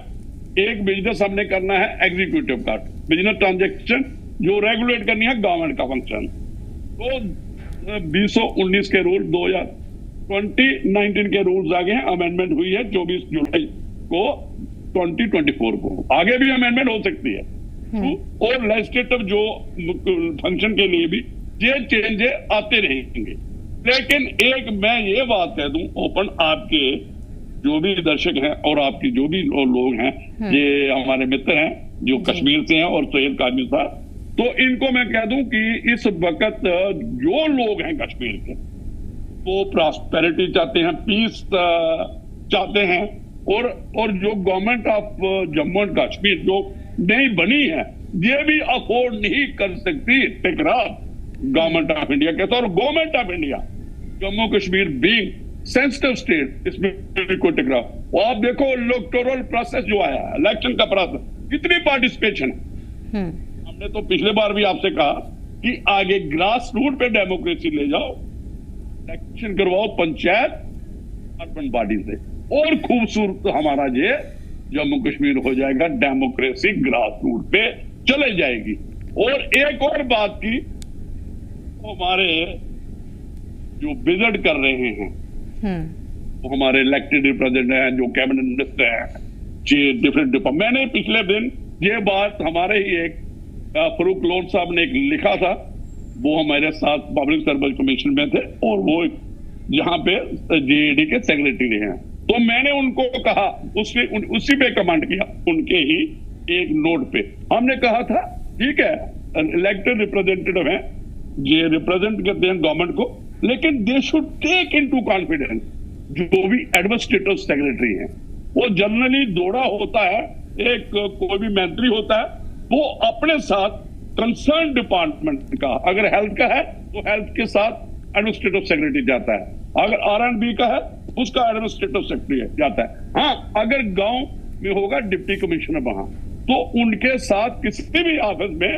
एक बिजनेस हमने करना है एग्जीक्यूटिव का, बिजनेस ट्रांजैक्शन जो रेगुलेट करनी है गवर्नमेंट का फंक्शन, तो 2019 के रूल 2019 के रूल्स आ गए हैं, अमेंडमेंट हुई है 24 जुलाई को 2024 को, आगे भी अमेंडमेंट हो सकती है। और लेजिस्लेटिव जो फंक्शन के लिए भी ये चेंजेस आते रहेंगे। लेकिन एक मैं ये बात कह दूं ओपन, आपके जो भी दर्शक हैं और आपकी जो भी लोग हैं, ये हमारे मित्र हैं जो कश्मीर से हैं और सोहेल काजमी साहब, तो इनको मैं कह दूं कि इस वक्त जो लोग हैं कश्मीर के, वो प्रॉस्पेरिटी चाहते हैं, पीस चाहते हैं, और जो government of Jammu and Kashmir जो नई बनी है, ये भी अफोर्ड नहीं कर सकती टकराव गवर्नमेंट ऑफ इंडिया के साथ। और government of India Jammu Kashmir being sensitive state, इसमें कोई टकराव। और आप देखो इलेक्टोरल प्रोसेस जो आया है, इलेक्शन का प्रोसेस, कितनी पार्टिसिपेशन है। हमने तो पिछले बार भी आपसे कहा कि आगे ग्रास रूट पे डेमोक्रेसी ले जाओ, इलेक्शन करवाओ पंचायत अर्बन बॉडी से, और खूबसूरत हमारा ये जम्मू कश्मीर हो जाएगा, डेमोक्रेसी ग्रास रूट पे चले जाएगी। और एक और बात की, तो हमारे जो विजिट कर रहे हैं वो हमारे इलेक्टेड रिप्रेजेंटेटिव हैं, जो कैबिनेट मिनिस्टर हैं, डिफरेंट डिपार्टमेंट। मैंने पिछले दिन ये बात हमारे ही एक फरूक लोन साहब ने एक लिखा था, वो हमारे साथ पब्लिक सर्विस कमीशन में थे और वो यहाँ पे जेएडी के सेक्रेटरी हैं। तो मैंने उनको कहा, उसी पे कमेंट किया, उनके ही एक नोट पे हमने कहा था, ठीक है इलेक्टेड रिप्रेजेंटेटिव हैं, ये रिप्रेजेंट करते हैं गवर्नमेंट को, लेकिन they should take into confidence जो भी एडमिनिस्ट्रेटिव सेक्रेटरी हैं। वो जनरली दौड़ा होता है, एक कोई भी मंत्री होता है, वो अपने साथ कंसर्न डिपार्टमेंट का, अगर हेल्थ का है तो हेल्थ के साथ एडमिनिस्ट्रेटिव सेक्रेटरी जाता है, अगर R&B का है उसका एडमिनिस्ट्रेटिव सेक्रेटरी जाता है। हाँ, अगर गांव में होगा डिप्टी कमिश्नर वहां, तो उनके साथ किसी भी ऑफिस में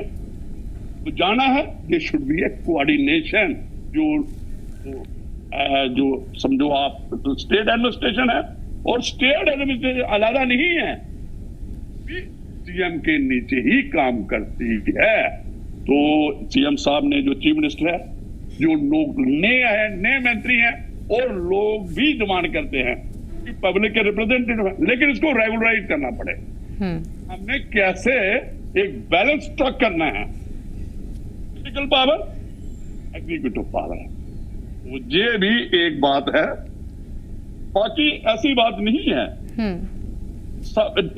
जाना है। They should be A coordination, जो समझो आप स्टेट एडमिनिस्ट्रेशन है और स्टेट एडमिनिस्ट्रेशन अलग नहीं है, सीएम के नीचे ही काम करती है। तो सीएम साहब ने, जो चीफ मिनिस्टर है, जो लोग नए हैं, नए मंत्री हैं, और लोग भी डिमांड करते हैं कि पब्लिक के रिप्रेजेंटेटिव है, लेकिन इसको रेगुलराइज करना पड़े। हमने कैसे एक बैलेंस स्ट्रक करना है, पॉलिटिकल पावर, एग्जीक्यूटिव पावर है, ये भी एक बात है। बाकी ऐसी बात नहीं है,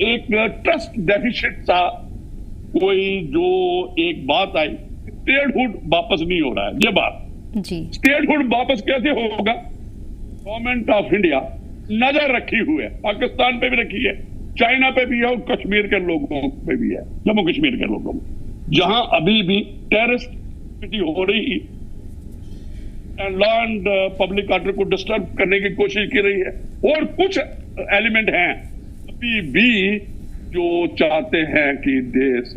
एक ट्रस्ट डेफिसिट था, कोई जो एक बात आई, स्टेटहुड वापस नहीं हो रहा है। ये बात जी, स्टेटहुड वापस कैसे होगा गवर्नमेंट ऑफ इंडिया नजर रखी हुई है, पाकिस्तान पे भी रखी है, चाइना पे भी है और कश्मीर के लोगों पे भी है, जम्मू कश्मीर के लोगों में, जहां अभी भी टेररिस्ट एक्टिविटी हो रही and law and public order को डिस्टर्ब करने की कोशिश की रही है। और कुछ एलिमेंट हैं अभी भी जो चाहते हैं कि देश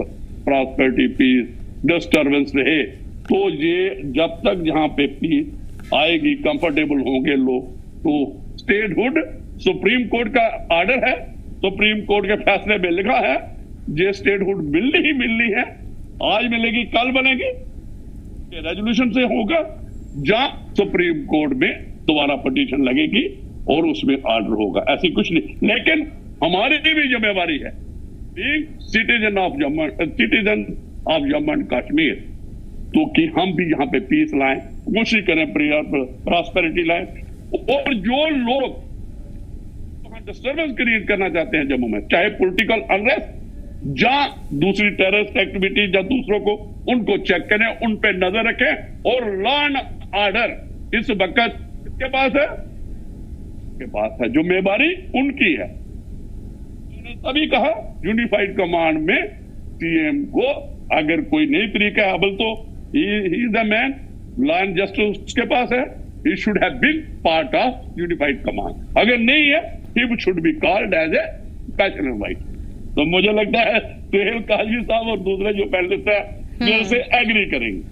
प्रॉस्पेरिटी, पीस, डिस्टर्बेंस रहे। तो ये जब तक जहां पे पीस आएगी, कंफर्टेबल होंगे लोग, तो स्टेटहुड सुप्रीम कोर्ट का ऑर्डर है, सुप्रीम कोर्ट के फैसले में लिखा है ये स्टेटहुड मिलनी ही मिलनी है, आज मिलेगी कल बनेगी, रेजोल्यूशन से होगा, जहां सुप्रीम कोर्ट में दोबारा पिटीशन लगेगी और उसमें ऑर्डर होगा। ऐसी कुछ नहीं, लेकिन हमारी भी जिम्मेवारी है being citizen of Jammu and Kashmir, तो कि हम भी यहाँ पे पीस लाएं, कोशिश करें, प्रॉस्पेरिटी लाएं। और जो लोग डिस्टर्बेंस क्रिएट करना चाहते हैं जम्मू में, चाहे पॉलिटिकल अनरेस्ट या दूसरी टेररिस्ट एक्टिविटी या दूसरों को, उनको चेक करें, उन पे नजर रखें। और लॉ एंड ऑर्डर इस वक्त किसके पास है? के पास है, जिम्मेदारी उनकी है। मैंने तभी कहा यूनिफाइड कमांड में सीएम को अगर कोई नई तरीका है, अबल तो he is the man, law and justice उसके पास है, he should have been part of unified command. अगर नहीं है, he should be called as a bachelor white. तो मुझे लगता है सुहेल काजी साहब और दूसरे जो पैनलिस्ट है मेरे से एग्री करेंगे।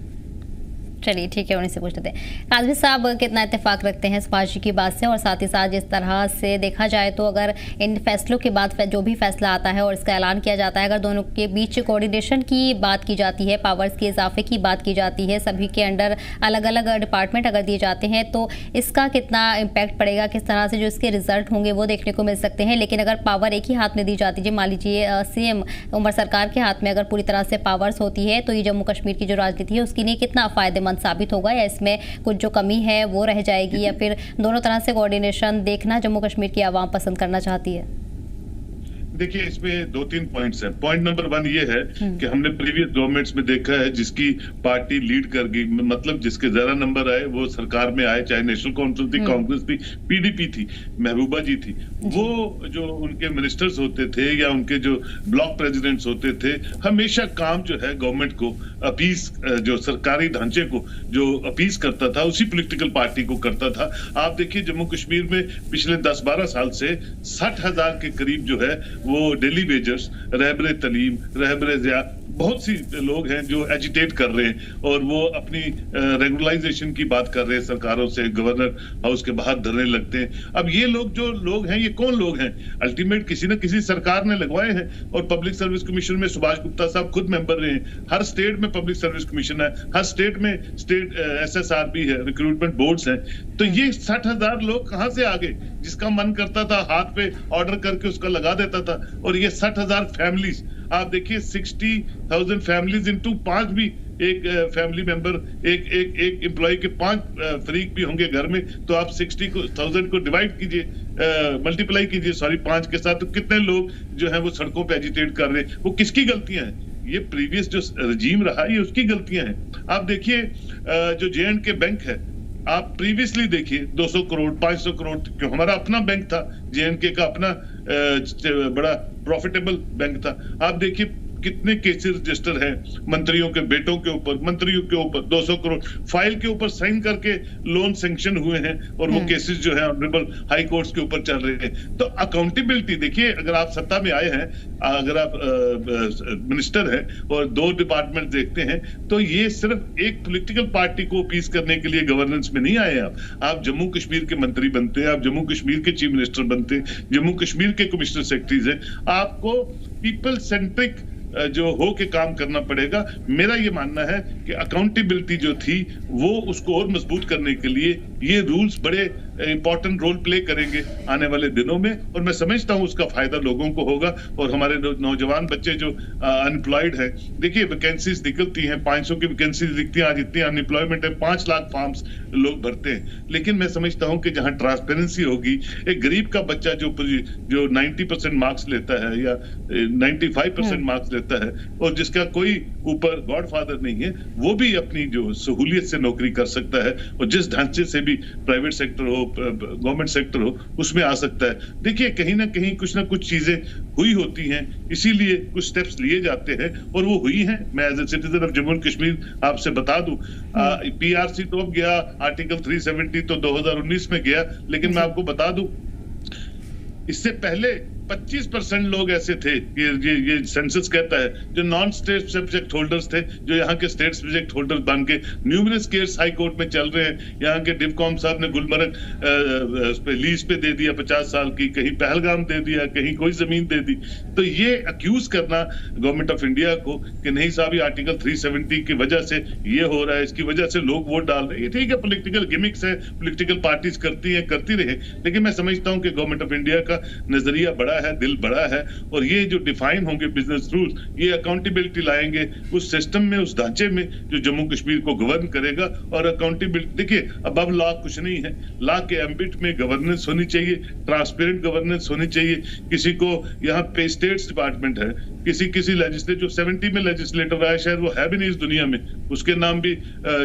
चलिए ठीक है, उन्हीं से पूछ लेते हैं। काजमी साहब कितना इत्तेफाक रखते हैं सुभाष जी की बात से, और साथ ही साथ जिस तरह से देखा जाए तो अगर इन फैसलों के बाद जो भी फैसला आता है और इसका ऐलान किया जाता है, अगर दोनों के बीच कोऑर्डिनेशन की बात की जाती है, पावर्स के इजाफे की बात की जाती है, सभी के अंडर अलग अलग डिपार्टमेंट अगर दिए जाते हैं, तो इसका कितना इम्पैक्ट पड़ेगा, किस तरह से जो इसके रिजल्ट होंगे वो देखने को मिल सकते हैं। लेकिन अगर पावर एक ही हाथ में दी जाती है, मान लीजिए सीएम उमर सरकार के हाथ में अगर पूरी तरह से पावर्स होती है, तो ये जम्मू कश्मीर की जो राजनीति है उसके लिए कितना फायदेमंद साबित होगा, या इसमें कुछ जो कमी है वो रह जाएगी, या फिर दोनों तरह से कोऑर्डिनेशन देखना जम्मू कश्मीर की आवाम पसंद करना चाहती है? देखिए, इसमें 2-3 पॉइंट्स हैं। पॉइंट नंबर 1 ये है कि हमने प्रीवियस गवर्नमेंट्स में देखा है जिसकी पार्टी लीड कर गई, मतलब जिसके ज्यादा नंबर आए वो सरकार में आए, चाहे नेशनल कॉन्फ्रेंस थी, कांग्रेस थी, पीडीपी थी, महबूबा जी थी, वो जो उनके मिनिस्टर्स होते थे या उनके जो ब्लॉक प्रेसिडेंट्स होते थे, हमेशा काम जो है गवर्नमेंट को अपीस, जो सरकारी ढांचे को जो अपीस करता था, उसी पॉलिटिकल पार्टी को करता था। आप देखिए जम्मू कश्मीर में पिछले 10-12 साल से 60,000 के करीब जो है वो डेली वेजर्स, रहबरे तलीम, रहबरे ज़िया, बहुत सी लोग हैं जो एजिटेट कर रहे हैं और वो अपनी रेगुलराइजेशन की बात कर रहे हैं सरकारों से, गवर्नर हाउस के बाहर धरने लगते हैं। अब ये लोग जो लोग हैं, ये कौन लोग हैं? अल्टीमेट किसी न किसी सरकार ने लगवाए हैं, और पब्लिक सर्विस कमीशन में सुभाष गुप्ता साहब खुद मेंबर रहे हैं। हर स्टेट में पब्लिक सर्विस कमीशन है, हर स्टेट में स्टेट SSR भी है, रिक्रूटमेंट बोर्ड्स हैं। तो ये 60,000 लोग कहां से आ गए? जिसका मन करता था हाथ पे ऑर्डर करके उसका लगा देता था। और ये 60,000 फैमिलीज, आप देखिए 60,000 फैमिलीज इंटू 5 भी, एक फैमिली मेंबर, एक एम्प्लॉय के 5 फरीक भी होंगे घर में, तो आप 60,000 को डिवाइड कीजिए, मल्टीप्लाई कीजिए 5 के साथ, तो कितने लोग जो है वो सड़कों पे एजिटेट कर रहे हैं। वो किसकी गलतियां हैं? ये प्रीवियस जो रजीम रहा, ये उसकी गलतियां हैं। आप देखिए जो J&K बैंक है, आप प्रीवियसली देखिए 200 करोड़ 500 करोड़, क्यों, हमारा अपना बैंक था, J&K का अपना बड़ा प्रॉफिटेबल बैंक था। आप देखिए कितने केसेस रजिस्टर हैं मंत्रियों के बेटों के ऊपर, मंत्रियों के ऊपर 200 करोड़ फाइल के ऊपर साइन करके लोन सैंक्शन हुए हैं, और वो केसेस जो है ऑनरेबल हाई कोर्ट्स के ऊपर चल रहे हैं। तो अकाउंटेबिलिटी देखिए, अगर आप सत्ता में आए हैं, अगर आप मिनिस्टर हैं और 2 डिपार्टमेंट देखते हैं, तो ये सिर्फ एक पॉलिटिकल पार्टी को अपीस करने के लिए गवर्नेंस में नहीं आए। आप जम्मू कश्मीर के मंत्री बनते हैं, आप जम्मू कश्मीर के चीफ मिनिस्टर बनते हैं, जम्मू कश्मीर के कमिश्नर सेक्रेटरीज हैं, आपको पीपल सेंट्रिक जो हो के काम करना पड़ेगा। मेरा ये मानना है कि अकाउंटेबिलिटी जो थी वो उसको और मजबूत करने के लिए ये रूल्स बड़े इंपॉर्टेंट रोल प्ले करेंगे आने वाले दिनों में, और मैं समझता हूं उसका फायदा लोगों को होगा। और हमारे नौजवान बच्चे जो अनएम्प्लॉयड हैं, देखिए वैकेंसीज निकलती हैं, 500 की वैकेंसीज दिखती हैं, आज इतनी अनएम्प्लॉयमेंट है, 5 लाख फॉर्म्स लोग भरते हैं। लेकिन मैं समझता हूं कि जहां ट्रांसपेरेंसी होगी, एक गरीब का बच्चा जो 90% मार्क्स लेता है या 95% मार्क्स लेता है, और जिसका कोई ऊपर गॉडफादर नहीं है, वो भी अपनी जो सहूलियत से नौकरी कर सकता है, और जिस ढांचे से भी भी प्राइवेट सेक्टर हो, गवर्नमेंट सेक्टर हो, उसमें आ सकता है। देखिए कहीं ना कहीं कुछ ना कुछ चीजें हुई होती हैं, इसीलिए कुछ स्टेप्स लिए जाते हैं और वो हुई हैं। मैं as a citizen of Jammu and Kashmir आपसे बता दूं, पीआरसी तो अब गया, आर्टिकल 370 तो 2019 में गया, लेकिन मैं आपको बता दूं इससे पहले 25% लोग ऐसे थे कि ये सेंसस कहता है जो नॉन स्टेट सब्जेक्ट होल्डर्स थे, जो यहाँ के स्टेट सब्जेक्ट होल्डर बन के न्यूमरस केस हाई कोर्ट में चल रहे हैं। यहाँ के डिवकॉम साहब ने गुलमर्ग लीज पे दे दिया 50 साल की, कहीं पहलगाम दे दिया, कहीं कोई जमीन दे दी। तो ये अक्यूज करना गवर्नमेंट ऑफ इंडिया को कि नहीं साहब ये आर्टिकल 370 की वजह से ये हो रहा है, इसकी वजह से लोग वोट डाल रहे हैं, ठीक है, पॉलिटिकल गिमिक्स है, पॉलिटिकल पार्टीज करती हैं, करती रहे, लेकिन मैं समझता हूँ कि गवर्नमेंट ऑफ इंडिया का नजरिया बड़ा है, दिल बड़ा है, और ये जो डिफाइन होंगे बिजनेस रूल्स, ये अकाउंटेबिलिटी लाएंगे उस सिस्टम में, उस ढांचे में जो जम्मू कश्मीर को गवर्न करेगा। और अकाउंटेबिलिटी देखिए अब लॉ कुछ नहीं है, लॉ के एम्बिट में गवर्नेंस होनी चाहिए, ट्रांसपेरेंट गवर्नेंस होनी चाहिए। किसी को यहाँ पे स्टेट्स डिपार्टमेंट है, किसी लेजिस्लेटर 70 में लेजिस्लेटर आया, शायद वो है भी नहीं इस दुनिया में, उसके नाम भी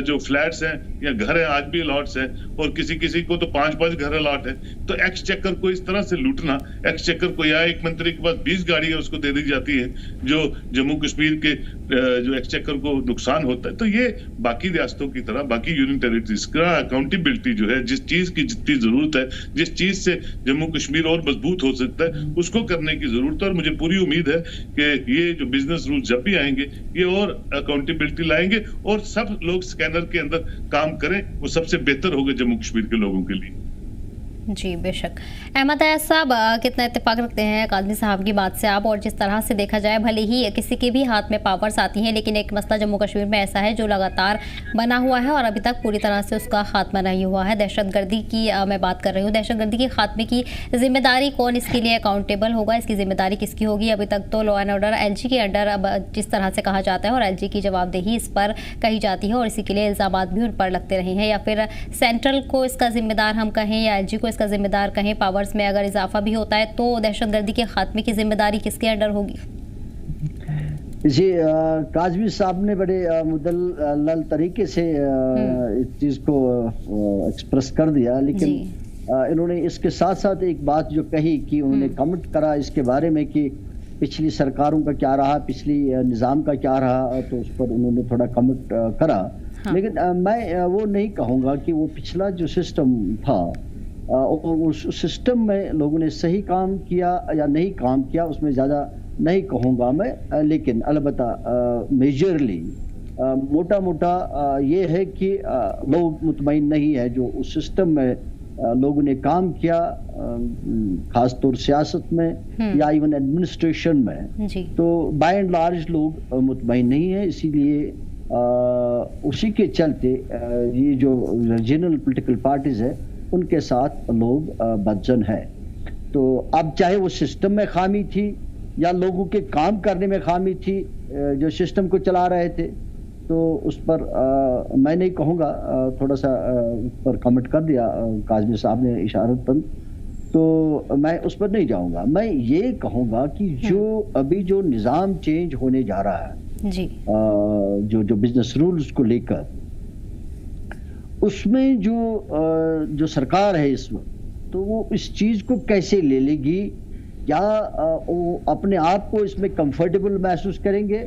जो फ्लैट्स हैं या घर हैं आज भी अलॉट्स हैं, और किसी को तो 5-5 घर अलॉट है। तो एक्सचेकर को इस तरह से लूटना, एक्सचेकर को या एक मंत्री के पास 20 गाड़ियां उसको दे दी जाती है जो जम्मू कश्मीर के जो एक्सचेकर को नुकसान होता है। तो ये बाकी रियासतों की तरह, बाकी यूनियन टेरिटरीज का अकाउंटेबिलिटी जो है, जिस चीज की जितनी जरूरत है, जिस चीज से जम्मू कश्मीर और मजबूत हो सकता है, उसको करने की जरूरत है। और मुझे पूरी उम्मीद है कि ये जो बिजनेस रूल जब भी आएंगे ये और अकाउंटेबिलिटी लाएंगे और सब लोग स्कैनर के अंदर काम करें, वो सबसे बेहतर होगा जम्मू कश्मीर के लोगों के लिए। जी बेशक। अहमद अयाज साहब, कितना इत्तेफाक रखते हैं काज़मी साहब की बात से आप, और जिस तरह से देखा जाए भले ही किसी के भी हाथ में पावर्स आती हैं, लेकिन एक मसला जम्मू कश्मीर में ऐसा है जो लगातार बना हुआ है और अभी तक पूरी तरह से उसका खात्मा नहीं हुआ है। दहशतगर्दी की मैं बात कर रही हूँ। दहशतगर्दी के खात्मे की जिम्मेदारी कौन इसके लिए अकाउंटेबल होगा, इसकी जिम्मेदारी किसकी होगी? अभी तक तो लॉ एंड ऑर्डर LG के अंडर अब जिस तरह से कहा जाता है, और LG की जवाबदेही इस पर कही जाती है और इसी के लिए इल्ज़ाम भी उन पर लगते रहे हैं, या फिर सेंट्रल को इसका जिम्मेदार हम कहें या LG को इसका जिम्मेदार कहें। पावर्स में अगर इजाफा भी होता है तो दहशतगर्दी के खात्मे की जिम्मेदारी किसके अंडर होगी? जी, काज़मी साहब ने बड़े मुदल्लल तरीके से इस चीज को एक्सप्रेस कर दिया, लेकिन इन्होंने इसके साथ साथ एक बात जो कही कि उन्होंने कमेंट करा इसके बारे में कि पिछली सरकारों का क्या रहा, पिछली निज़ाम का क्या रहा, तो उस पर उन्होंने थोड़ा कमेंट करा। लेकिन मैं वो नहीं कहूँगा कि वो पिछला जो सिस्टम था और उस सिस्टम में लोगों ने सही काम किया या नहीं काम किया, उसमें ज़्यादा नहीं कहूँगा मैं। लेकिन अलबत्ता मेजरली मोटा मोटा ये है कि लोग मुतमईन नहीं है जो उस सिस्टम में लोगों ने काम किया, खास तौर सियासत में या इवन एडमिनिस्ट्रेशन में। तो बाय एंड लार्ज लोग मुतमईन नहीं है, इसीलिए उसी के चलते ये जो रीजनल पॉलिटिकल पार्टीज है उनके साथ लोग बदजन है। तो अब चाहे वो सिस्टम में खामी थी या लोगों के काम करने में खामी थी जो सिस्टम को चला रहे थे, तो उस पर मैं नहीं कहूँगा, थोड़ा सा उस पर कमेंट कर दिया काज़मी साहब ने इशारतन, तो मैं उस पर नहीं जाऊँगा। मैं ये कहूँगा कि जो अभी जो निज़ाम चेंज होने जा रहा है जी, जो बिजनेस रूल्स को लेकर, उसमें जो सरकार है इस वक्त, तो वो इस चीज को कैसे ले लेगी, या वो अपने आप को इसमें कंफर्टेबल महसूस करेंगे?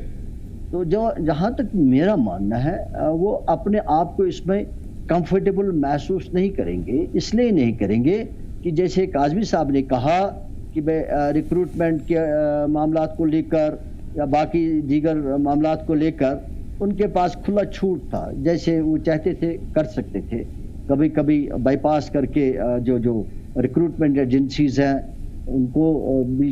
तो जो जहाँ तक मेरा मानना है वो अपने आप को इसमें कंफर्टेबल महसूस नहीं करेंगे। इसलिए नहीं करेंगे कि जैसे काज़मी साहब ने कहा कि भाई रिक्रूटमेंट के मामलात को लेकर या बाकी दीगर मामलात को लेकर उनके पास खुला छूट था, जैसे वो चाहते थे कर सकते थे, कभी कभी बाईपास करके जो रिक्रूटमेंट एजेंसीज हैं उनको भी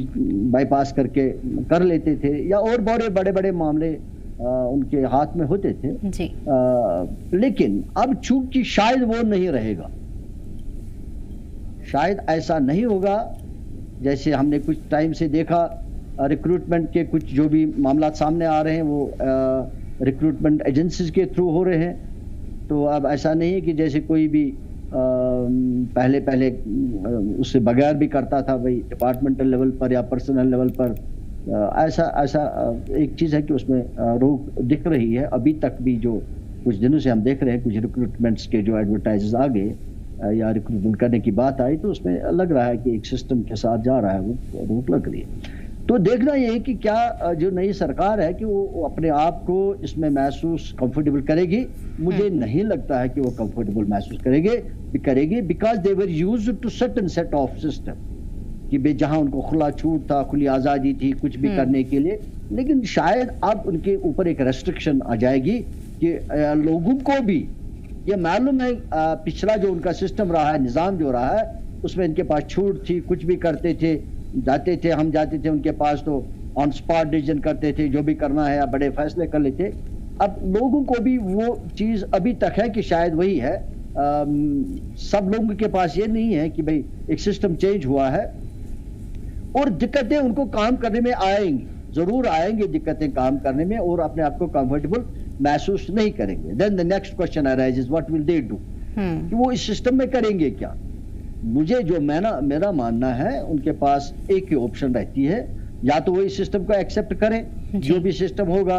बाईपास करके कर लेते थे, या और बड़े बड़े मामले उनके हाथ में होते थे जी। लेकिन अब चूंकि शायद वो नहीं रहेगा, शायद ऐसा नहीं होगा जैसे हमने कुछ टाइम से देखा, रिक्रूटमेंट के कुछ जो भी मामला सामने आ रहे हैं वो रिक्रूटमेंट एजेंसीज के थ्रू हो रहे हैं। तो अब ऐसा नहीं है कि जैसे कोई भी पहले उससे बगैर भी करता था, भाई डिपार्टमेंटल लेवल पर या पर्सनल लेवल पर, ऐसा एक चीज़ है कि उसमें रोक दिख रही है। अभी तक भी जो कुछ दिनों से हम देख रहे हैं, कुछ रिक्रूटमेंट्स के जो एडवर्टाइजेस आ गए या रिक्रूटमेंट करने की बात आई तो उसमें लग रहा है कि एक सिस्टम के साथ जा रहा है, वो रोक लग रही है। तो देखना ये है कि क्या जो नई सरकार है कि वो अपने आप को इसमें महसूस कंफर्टेबल करेगी। मुझे नहीं लगता है कि वो कंफर्टेबल महसूस करेगी because they were used to certain set of system कि भाई जहां उनको खुला छूट था, खुली आज़ादी थी कुछ भी करने के लिए, लेकिन शायद अब उनके ऊपर एक रेस्ट्रिक्शन आ जाएगी कि लोगों को भी ये मालूम है पिछला जो उनका सिस्टम रहा है, निज़ाम जो रहा है, उसमें इनके पास छूट थी, कुछ भी करते थे, हम जाते थे उनके पास तो ऑन स्पॉट डिसीजन करते थे, जो भी करना है या बड़े फैसले कर लेते। अब लोगों को भी वो चीज़ अभी तक है कि शायद वही है, सब लोगों के पास ये नहीं है कि भाई एक सिस्टम चेंज हुआ है और दिक्कतें उनको काम करने में आएंगी, जरूर आएंगी दिक्कतें काम करने में, और अपने आप को कंफर्टेबल महसूस नहीं करेंगे। Then the next question arises, what will they do, कि वो इस सिस्टम में करेंगे क्या। मुझे जो मेरा मानना है उनके पास एक ही ऑप्शन रहती है, या तो वो इस सिस्टम को एक्सेप्ट करें जो भी सिस्टम होगा,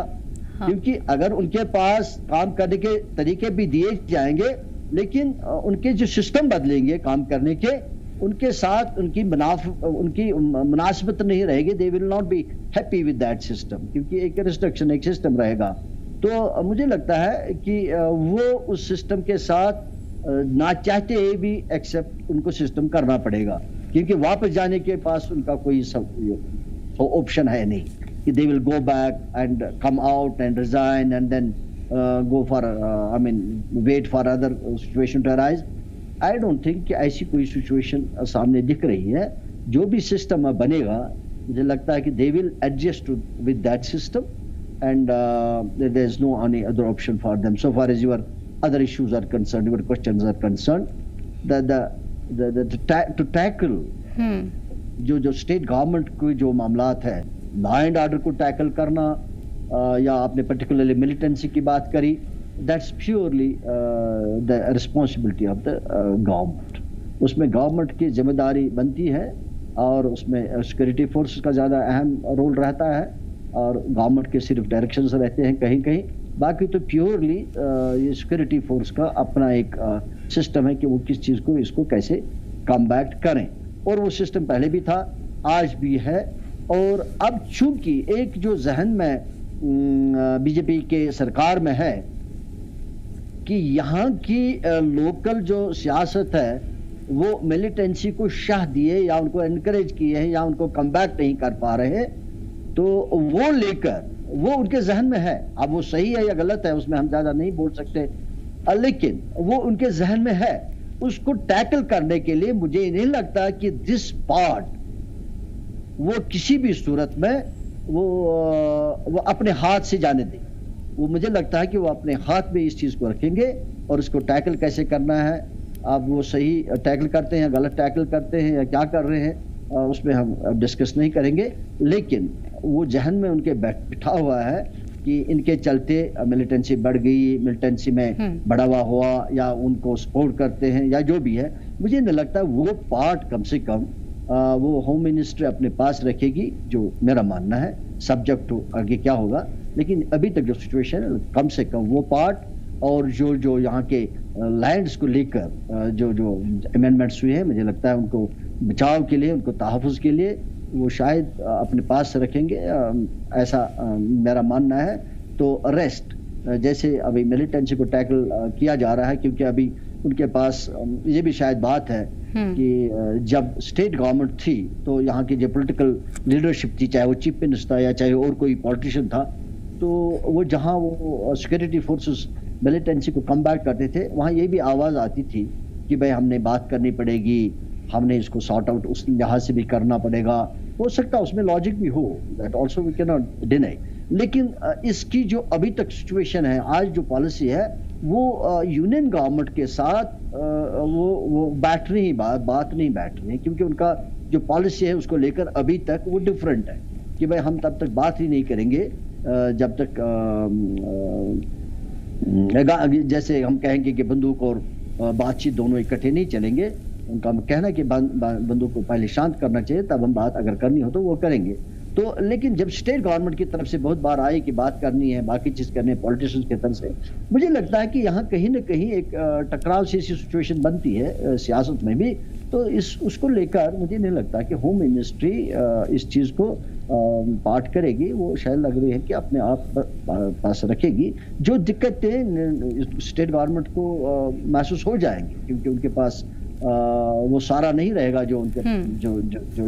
क्योंकि अगर उनके पास काम करने के तरीके भी दिए जाएंगे लेकिन उनके जो सिस्टम बदलेंगे काम करने के, उनके साथ उनकी मुनासिबत नहीं रहेगी, they will not be happy with that system, क्योंकि एक रिस्ट्रिक्शन एक सिस्टम रहेगा। तो मुझे लगता है कि वो उस सिस्टम के साथ ना चाहते भी एक्सेप्ट उनको सिस्टम करना पड़ेगा, क्योंकि वापस जाने के पास उनका कोई ऑप्शन है नहीं कि they will go back and come out and resign and then go for wait for other situation to arise. I don't think कि ऐसी कोई सिचुएशन सामने दिख रही है। जो भी सिस्टम बनेगा मुझे लगता है कि they will adjust with that system and there is no any other option for them. So far as your other issues are concerned, your questions are concerned, to tackle जो स्टेट गवर्नमेंट के जो मामलात है, law and order को tackle करना, या आपने particularly militancy की बात करी, that's purely the responsibility of the government. उसमें गवर्नमेंट की जिम्मेदारी बनती है और उसमें सिक्योरिटी फोर्स का ज़्यादा अहम रोल रहता है और गवर्नमेंट के सिर्फ डायरेक्शंस रहते हैं कहीं कहीं, बाकी तो प्योरली ये सिक्योरिटी फोर्स का अपना एक सिस्टम है कि वो किस चीज़ को इसको कैसे कम्बैट करें, और वो सिस्टम पहले भी था, आज भी है। और अब चूंकि एक जो जहन में बीजेपी के सरकार में है कि यहाँ की लोकल जो सियासत है वो मिलिटेंसी को शाह दिए या उनको एनकरेज किए हैं या उनको कम्बैक नहीं कर पा रहे, तो वो लेकर वो उनके जहन में है। अब वो सही है या गलत है उसमें हम ज्यादा नहीं बोल सकते, लेकिन वो उनके जहन में है। उसको टैकल करने के लिए मुझे नहीं लगता कि दिस पार्ट वो किसी भी सूरत में वो अपने हाथ से जाने दें। वो मुझे लगता है कि वो अपने हाथ में इस चीज को रखेंगे और इसको टैकल कैसे करना है, अब वो सही टैकल करते हैं, गलत टैकल करते हैं या क्या कर रहे हैं, उसमें हम डिस्कस नहीं करेंगे। लेकिन वो जहन में उनके बिठा हुआ है कि इनके चलते मिलिटेंसी बढ़ गई, मिलिटेंसी में बढ़ावा हुआ या उनको सपोर्ट करते हैं या जो भी है। मुझे नहीं लगता वो पार्ट कम से कम वो होम मिनिस्ट्री अपने पास रखेगी, जो मेरा मानना है, सब्जेक्ट टू आगे क्या होगा। लेकिन अभी तक जो सिचुएशन है कम से कम वो पार्ट और जो यहाँ के लैंड्स को लेकर जो अमेंडमेंट्स हुए हैं, मुझे लगता है उनको बचाव के लिए, उनको तहफ़्फ़ुज़ के लिए वो शायद अपने पास रखेंगे, ऐसा मेरा मानना है। तो रेस्ट जैसे अभी मिलिटेंसी को टैकल किया जा रहा है, क्योंकि अभी उनके पास ये भी शायद बात है कि जब स्टेट गवर्नमेंट थी तो यहाँ की जो पॉलिटिकल लीडरशिप थी, चाहे वो चीफ मिनिस्टर था या चाहे और कोई पॉलिटिशियन था, तो वो जहाँ वो सिक्योरिटी फोर्सेस मिलिटेंसी को कम बैक करते थे, वहाँ ये भी आवाज़ आती थी कि भाई हमने बात करनी पड़ेगी, हमने इसको सॉर्ट आउट उस लिहाज से भी करना पड़ेगा। हो सकता है उसमें लॉजिक भी हो, that also we can not deny. लेकिन इसकी जो अभी तक सिचुएशन है, आज जो पॉलिसी है, वो यूनियन गवर्नमेंट के साथ वो बात नहीं बैठ रही है, क्योंकि उनका जो पॉलिसी है उसको लेकर अभी तक वो डिफरेंट है कि भाई हम तब तक बात ही नहीं करेंगे जब तक जैसे हम कहेंगे कि बंदूक और बातचीत दोनों इकट्ठे नहीं चलेंगे। उनका कहना है कि बंदूक को पहले शांत करना चाहिए, तब हम बात अगर करनी हो तो वो करेंगे। तो लेकिन जब स्टेट गवर्नमेंट की तरफ से बहुत बार आए कि बात करनी है, बाकी चीज करनी है पॉलिटिशियंस की तरफ से, मुझे लगता है कि यहाँ कहीं ना कहीं एक टकराव सी सिचुएशन बनती है सियासत में भी। तो उसको लेकर मुझे नहीं लगता कि होम मिनिस्ट्री इस चीज को पार्ट करेगी। वो शायद लग रही है कि अपने आप पास रखेगी। जो दिक्कतें स्टेट गवर्नमेंट को महसूस हो जाएंगी, क्योंकि उनके पास वो सारा नहीं रहेगा जो उनके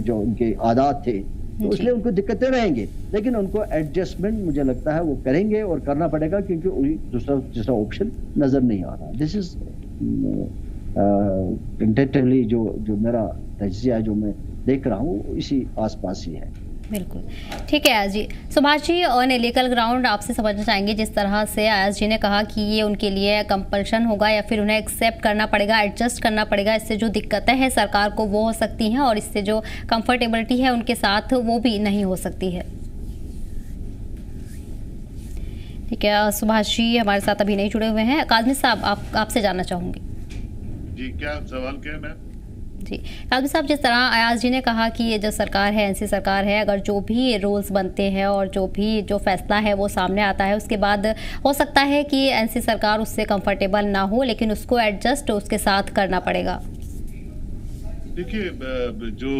जो उनके आदात थे, तो इसलिए उनको दिक्कतें रहेंगी, लेकिन उनको एडजस्टमेंट मुझे लगता है वो करेंगे और करना पड़ेगा, क्योंकि दूसरा ऑप्शन नजर नहीं आ रहा। दिस इज इंटेंटिवली जो मेरा तजिया है, जो मैं देख रहा हूँ, इसी आसपास ही है। बिल्कुल ठीक है अयाज जी। Subhash ji, on a legal ground आपसे समझना चाहेंगे, जिस तरह से अयाज जी ने कहा कि ये उनके लिए कंपल्शन होगा या फिर उन्हें एक्सेप्ट करना पड़ेगा, एडजस्ट करना पड़ेगा, इससे जो दिक्कतें हैं सरकार को वो हो सकती हैं और इससे जो कंफर्टेबिलिटी है उनके साथ वो भी नहीं हो सकती है। ठीक है, सुभाष जी हमारे साथ अभी नहीं जुड़े हुए हैं। काज़मी साहब, आपसे जानना चाहूँगी। जी, क्या सवाल क्या है मैम? जी काज़मी साहब, जिस तरह अयाज जी ने कहा कि ये जो सरकार है, एनसी सरकार है, अगर जो भी रूल्स बनते हैं और जो फैसला है वो सामने आता है, उसके बाद हो सकता है कि एनसी सरकार उससे कंफर्टेबल ना हो, लेकिन उसको एडजस्ट उसके साथ करना पड़ेगा। देखिए, जो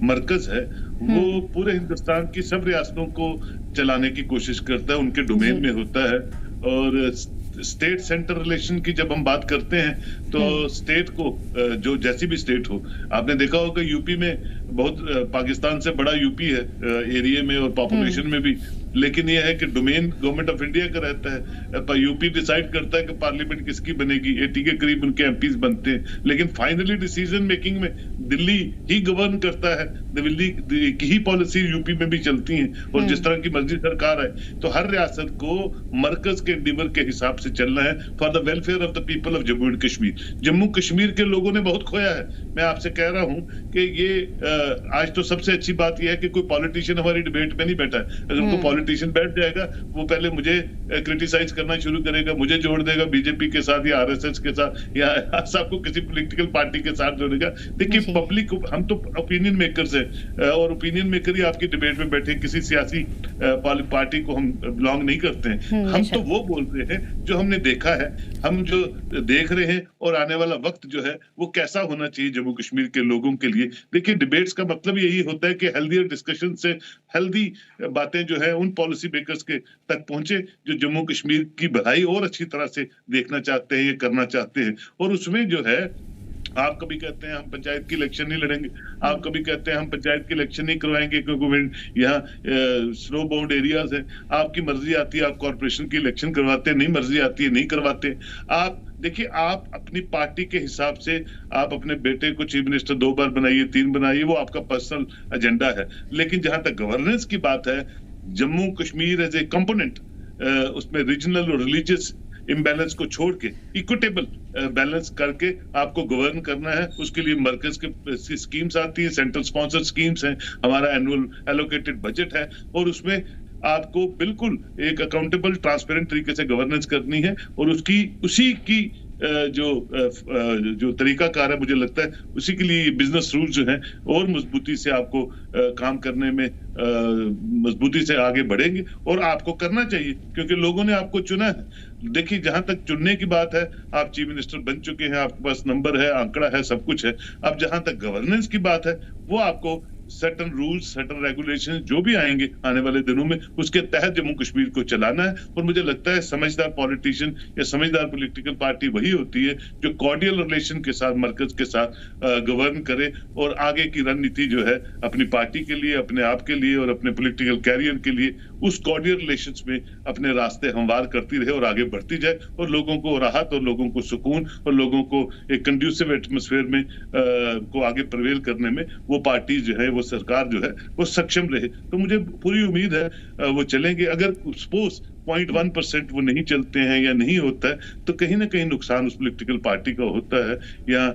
मरकज है वो पूरे हिंदुस्तान की सब रियासतों को चलाने की कोशिश करता है, उनके डोमेन में होता है। और स्टेट सेंटर रिलेशन की जब हम बात करते हैं तो स्टेट को, जो जैसी भी स्टेट हो, आपने देखा होगा यूपी में बहुत पाकिस्तान से बड़ा यूपी है एरिया में और पॉपुलेशन में भी, लेकिन यह है कि डोमेन गवर्नमेंट ऑफ इंडिया का रहता है। यूपी डिसाइड करता है कि पार्लियामेंट किसकी बनेगी, 80 के करीब उनके एमपीज बनते हैं, लेकिन फाइनली डिसीजन मेकिंग में दिल्ली ही गवर्न करता है। दिल्ली की ही पॉलिसी यूपी में भी चलती है और जिस तरह की मर्जी सरकार है, तो हर रियासत को मरकज के डिवर के हिसाब से चलना है for the welfare of the people of Jammu and Kashmir. Jammu Kashmir के लोगों ने बहुत खोया है। मैं आपसे कह रहा हूं कि ये आज तो सबसे अच्छी बात यह है कि कोई पॉलिटिशियन हमारी डिबेट में नहीं बैठा है। अगर कोई पॉलिटिशियन बैठ जाएगा, वो पहले मुझे क्रिटिसाइज करना शुरू करेगा, मुझे जोड़ देगा बीजेपी के साथ या आरएसएस के साथ या सबको किसी पॉलिटिकल पार्टी के साथ जोड़ेगा। देखिए, पब्लिक, हम तो ओपिनियन मेकर्स हैं और ओपिनियन मेकर ही आपकी डिबेट में बैठे, किसी सियासी पार्टी को हम बिलोंग नहीं करते हैं। हम तो वो बोल रहे हैं जो हमने देखा है, हम जो देख रहे हैं, और आने वाला वक्त जो है वो कैसा होना चाहिए जम्मू कश्मीर के लोगों के लिए। देखिए, डिबेट्स का मतलब यही होता है कि हेल्दी डिस्कशन से हेल्दी बातें जो है उन पॉलिसी मेकर्स के तक पहुंचे जो जम्मू कश्मीर की भलाई और अच्छी तरह से देखना चाहते हैं, ये करना चाहते हैं। और उसमें जो है, आप कभी कहते हैं हम पंचायत की इलेक्शन नहीं लड़ेंगे, आप कभी कहते हैं हम पंचायत की इलेक्शन नहीं करवाएंगे क्योंकि यहाँ स्नो बाउंड एरियाज है। आपकी मर्जी आती है, आप कॉर्पोरेशन की इलेक्शन करवाते हैं, नहीं मर्जी आती है नहीं करवाते। आप देखिए, आप अपनी पार्टी के हिसाब से आप अपने बेटे को चीफ मिनिस्टर 2 बार बनाइए, 3 बनाइए, वो आपका पर्सनल एजेंडा है। लेकिन जहां तक गवर्नेंस की बात है, Jammu Kashmir as a component, उसमें रीजनल और रिलीजियस इम्बैलेंस को छोड़ के इक्विटेबल बैलेंस करके आपको गवर्न करना है। उसके लिए मरकज के स्कीम्स आती है, सेंट्रल स्पॉन्सर्ड स्कीम्स हैं, हमारा एनुअल एलोकेटेड बजट है, और उसमें आपको बिल्कुल एक अकाउंटेबल ट्रांसपेरेंट तरीके से गवर्नेंस करनी है। और उसी की जो तरीकाकार है, मुझे लगता है उसी के लिए बिजनेस रूल जो हैं और मजबूती से आपको काम करने में मजबूती से आगे बढ़ेंगे। और आपको करना चाहिए क्योंकि लोगों ने आपको चुना है। देखिए, जहां तक चुनने की बात है, आप चीफ मिनिस्टर बन चुके हैं, आपके पास नंबर है, आंकड़ा है, सब कुछ है। अब जहां तक गवर्नेंस की बात है, वो आपको सर्टन रूल्स, सर्टन रेगुलेशन जो भी आएंगे आने वाले दिनों में, उसके तहत जम्मू कश्मीर को चलाना है। और मुझे लगता है समझदार पॉलिटिशियन या समझदार पॉलिटिकल पार्टी वही होती है जो कॉर्डियल रिलेशन के साथ, मरकज के साथ गवर्न करे और आगे की रणनीति जो है अपनी पार्टी के लिए, अपने आप के लिए और अपने पॉलिटिकल कैरियर के लिए, उस कॉर्डियल रिलेशंस में अपने रास्ते हमवार करती रहे और आगे बढ़ती जाए, और लोगों को राहत और लोगों को सुकून और लोगों को एक कंड्यूसिव एटमॉस्फेयर में को आगे प्रवेल करने में वो पार्टी जो है, वो सरकार जो है वो सक्षम रहे। तो मुझे पूरी उम्मीद है वो चलेंगे। अगर सपोज 0.1% वो नहीं चलते हैं या नहीं होता है, तो कहीं ना कहीं नुकसान उस पॉलिटिकल पार्टी का होता है, या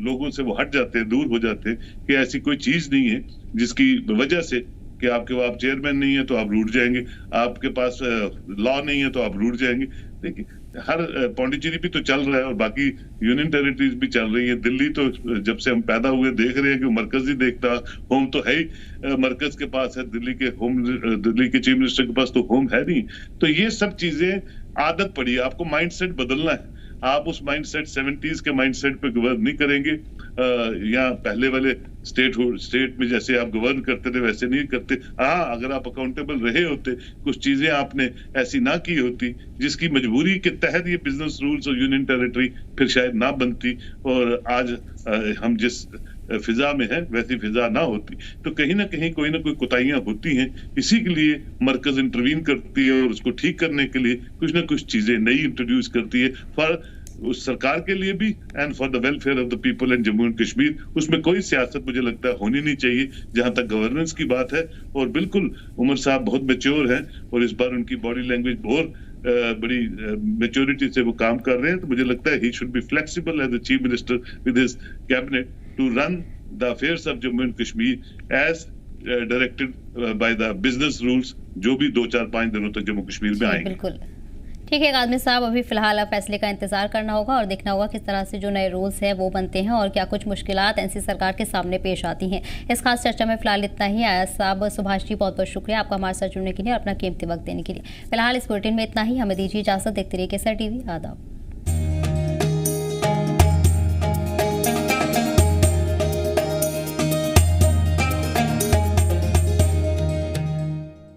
लोगों से वो हट जाते हैं, दूर हो जाते हैं कि ऐसी कोई चीज नहीं है जिसकी वजह से कि आपके पास चेयरमैन नहीं है तो आप रूठ जाएंगे, आपके पास लॉ नहीं है तो आप रूठ जाएंगे। देखिए, हर पौंडीचेरी भी तो चल रहा है और बाकी यूनियन टेरिटरीज भी चल रही है। दिल्ली तो जब से हम पैदा हुए देख रहे हैं कि मरकज ही देखता, होम तो है ही मरकज के पास है, दिल्ली के चीफ मिनिस्टर के पास तो होम है नहीं। तो ये सब चीजें आदत पड़ी है, आपको माइंडसेट बदलना है। आप उस माइंडसेट 70s के माइंडसेट पे गवर्न नहीं करेंगे, या पहले वाले स्टेट में जैसे आप गवर्न करते थे वैसे नहीं करते। हाँ, अगर आप अकाउंटेबल रहे होते, कुछ चीजें आपने ऐसी ना की होती जिसकी मजबूरी के तहत ये बिजनेस रूल्स और यूनियन टेरिटरी फिर शायद ना बनती और आज हम जिस फिजा में है वैसी फिजा ना होती। तो कहीं ना कहीं कोई ना कोई कोताहियां होती हैं, इसी के लिए मरकज इंटरवीन करती है और उसको ठीक करने के लिए कुछ ना कुछ चीजें नई इंट्रोड्यूस करती है फॉर उस सरकार के लिए भी and for the welfare of the people in Jammu and Kashmir. उसमें कोई सियासत मुझे लगता है होनी नहीं चाहिए जहां तक गवर्नेंस की बात है। और बिल्कुल उमर साहब बहुत मैच्योर हैं और इस बार उनकी बॉडी लैंग्वेज बहुत बड़ी मैच्योरिटी से वो काम कर रहे हैं। तो मुझे लगता है he should be flexible as the chief minister with his cabinet to run the affairs of Jammu and Kashmir as directed by the business rules, जो भी 2-4-5 दिनों तक जम्मू कश्मीर में आएंगे। बिल्कुल ठीक है काज़मी साहब, अभी फिलहाल फैसले का इंतजार करना होगा और देखना होगा किस तरह से जो नए रूल्स हैं वो बनते हैं और क्या कुछ मुश्किलात एनसी सरकार के सामने पेश आती हैं। इस खास चर्चा में फिलहाल इतना ही। आया साहब, सुभाष जी, बहुत बहुत शुक्रिया आपका हमारे साथ जुड़ने के लिए और अपना कीमती वक्त देने के लिए। फिलहाल इस बुलेटिन में इतना ही, हमें दीजिए इजाजत। देखते रहिए केसर टीवी। आदाब।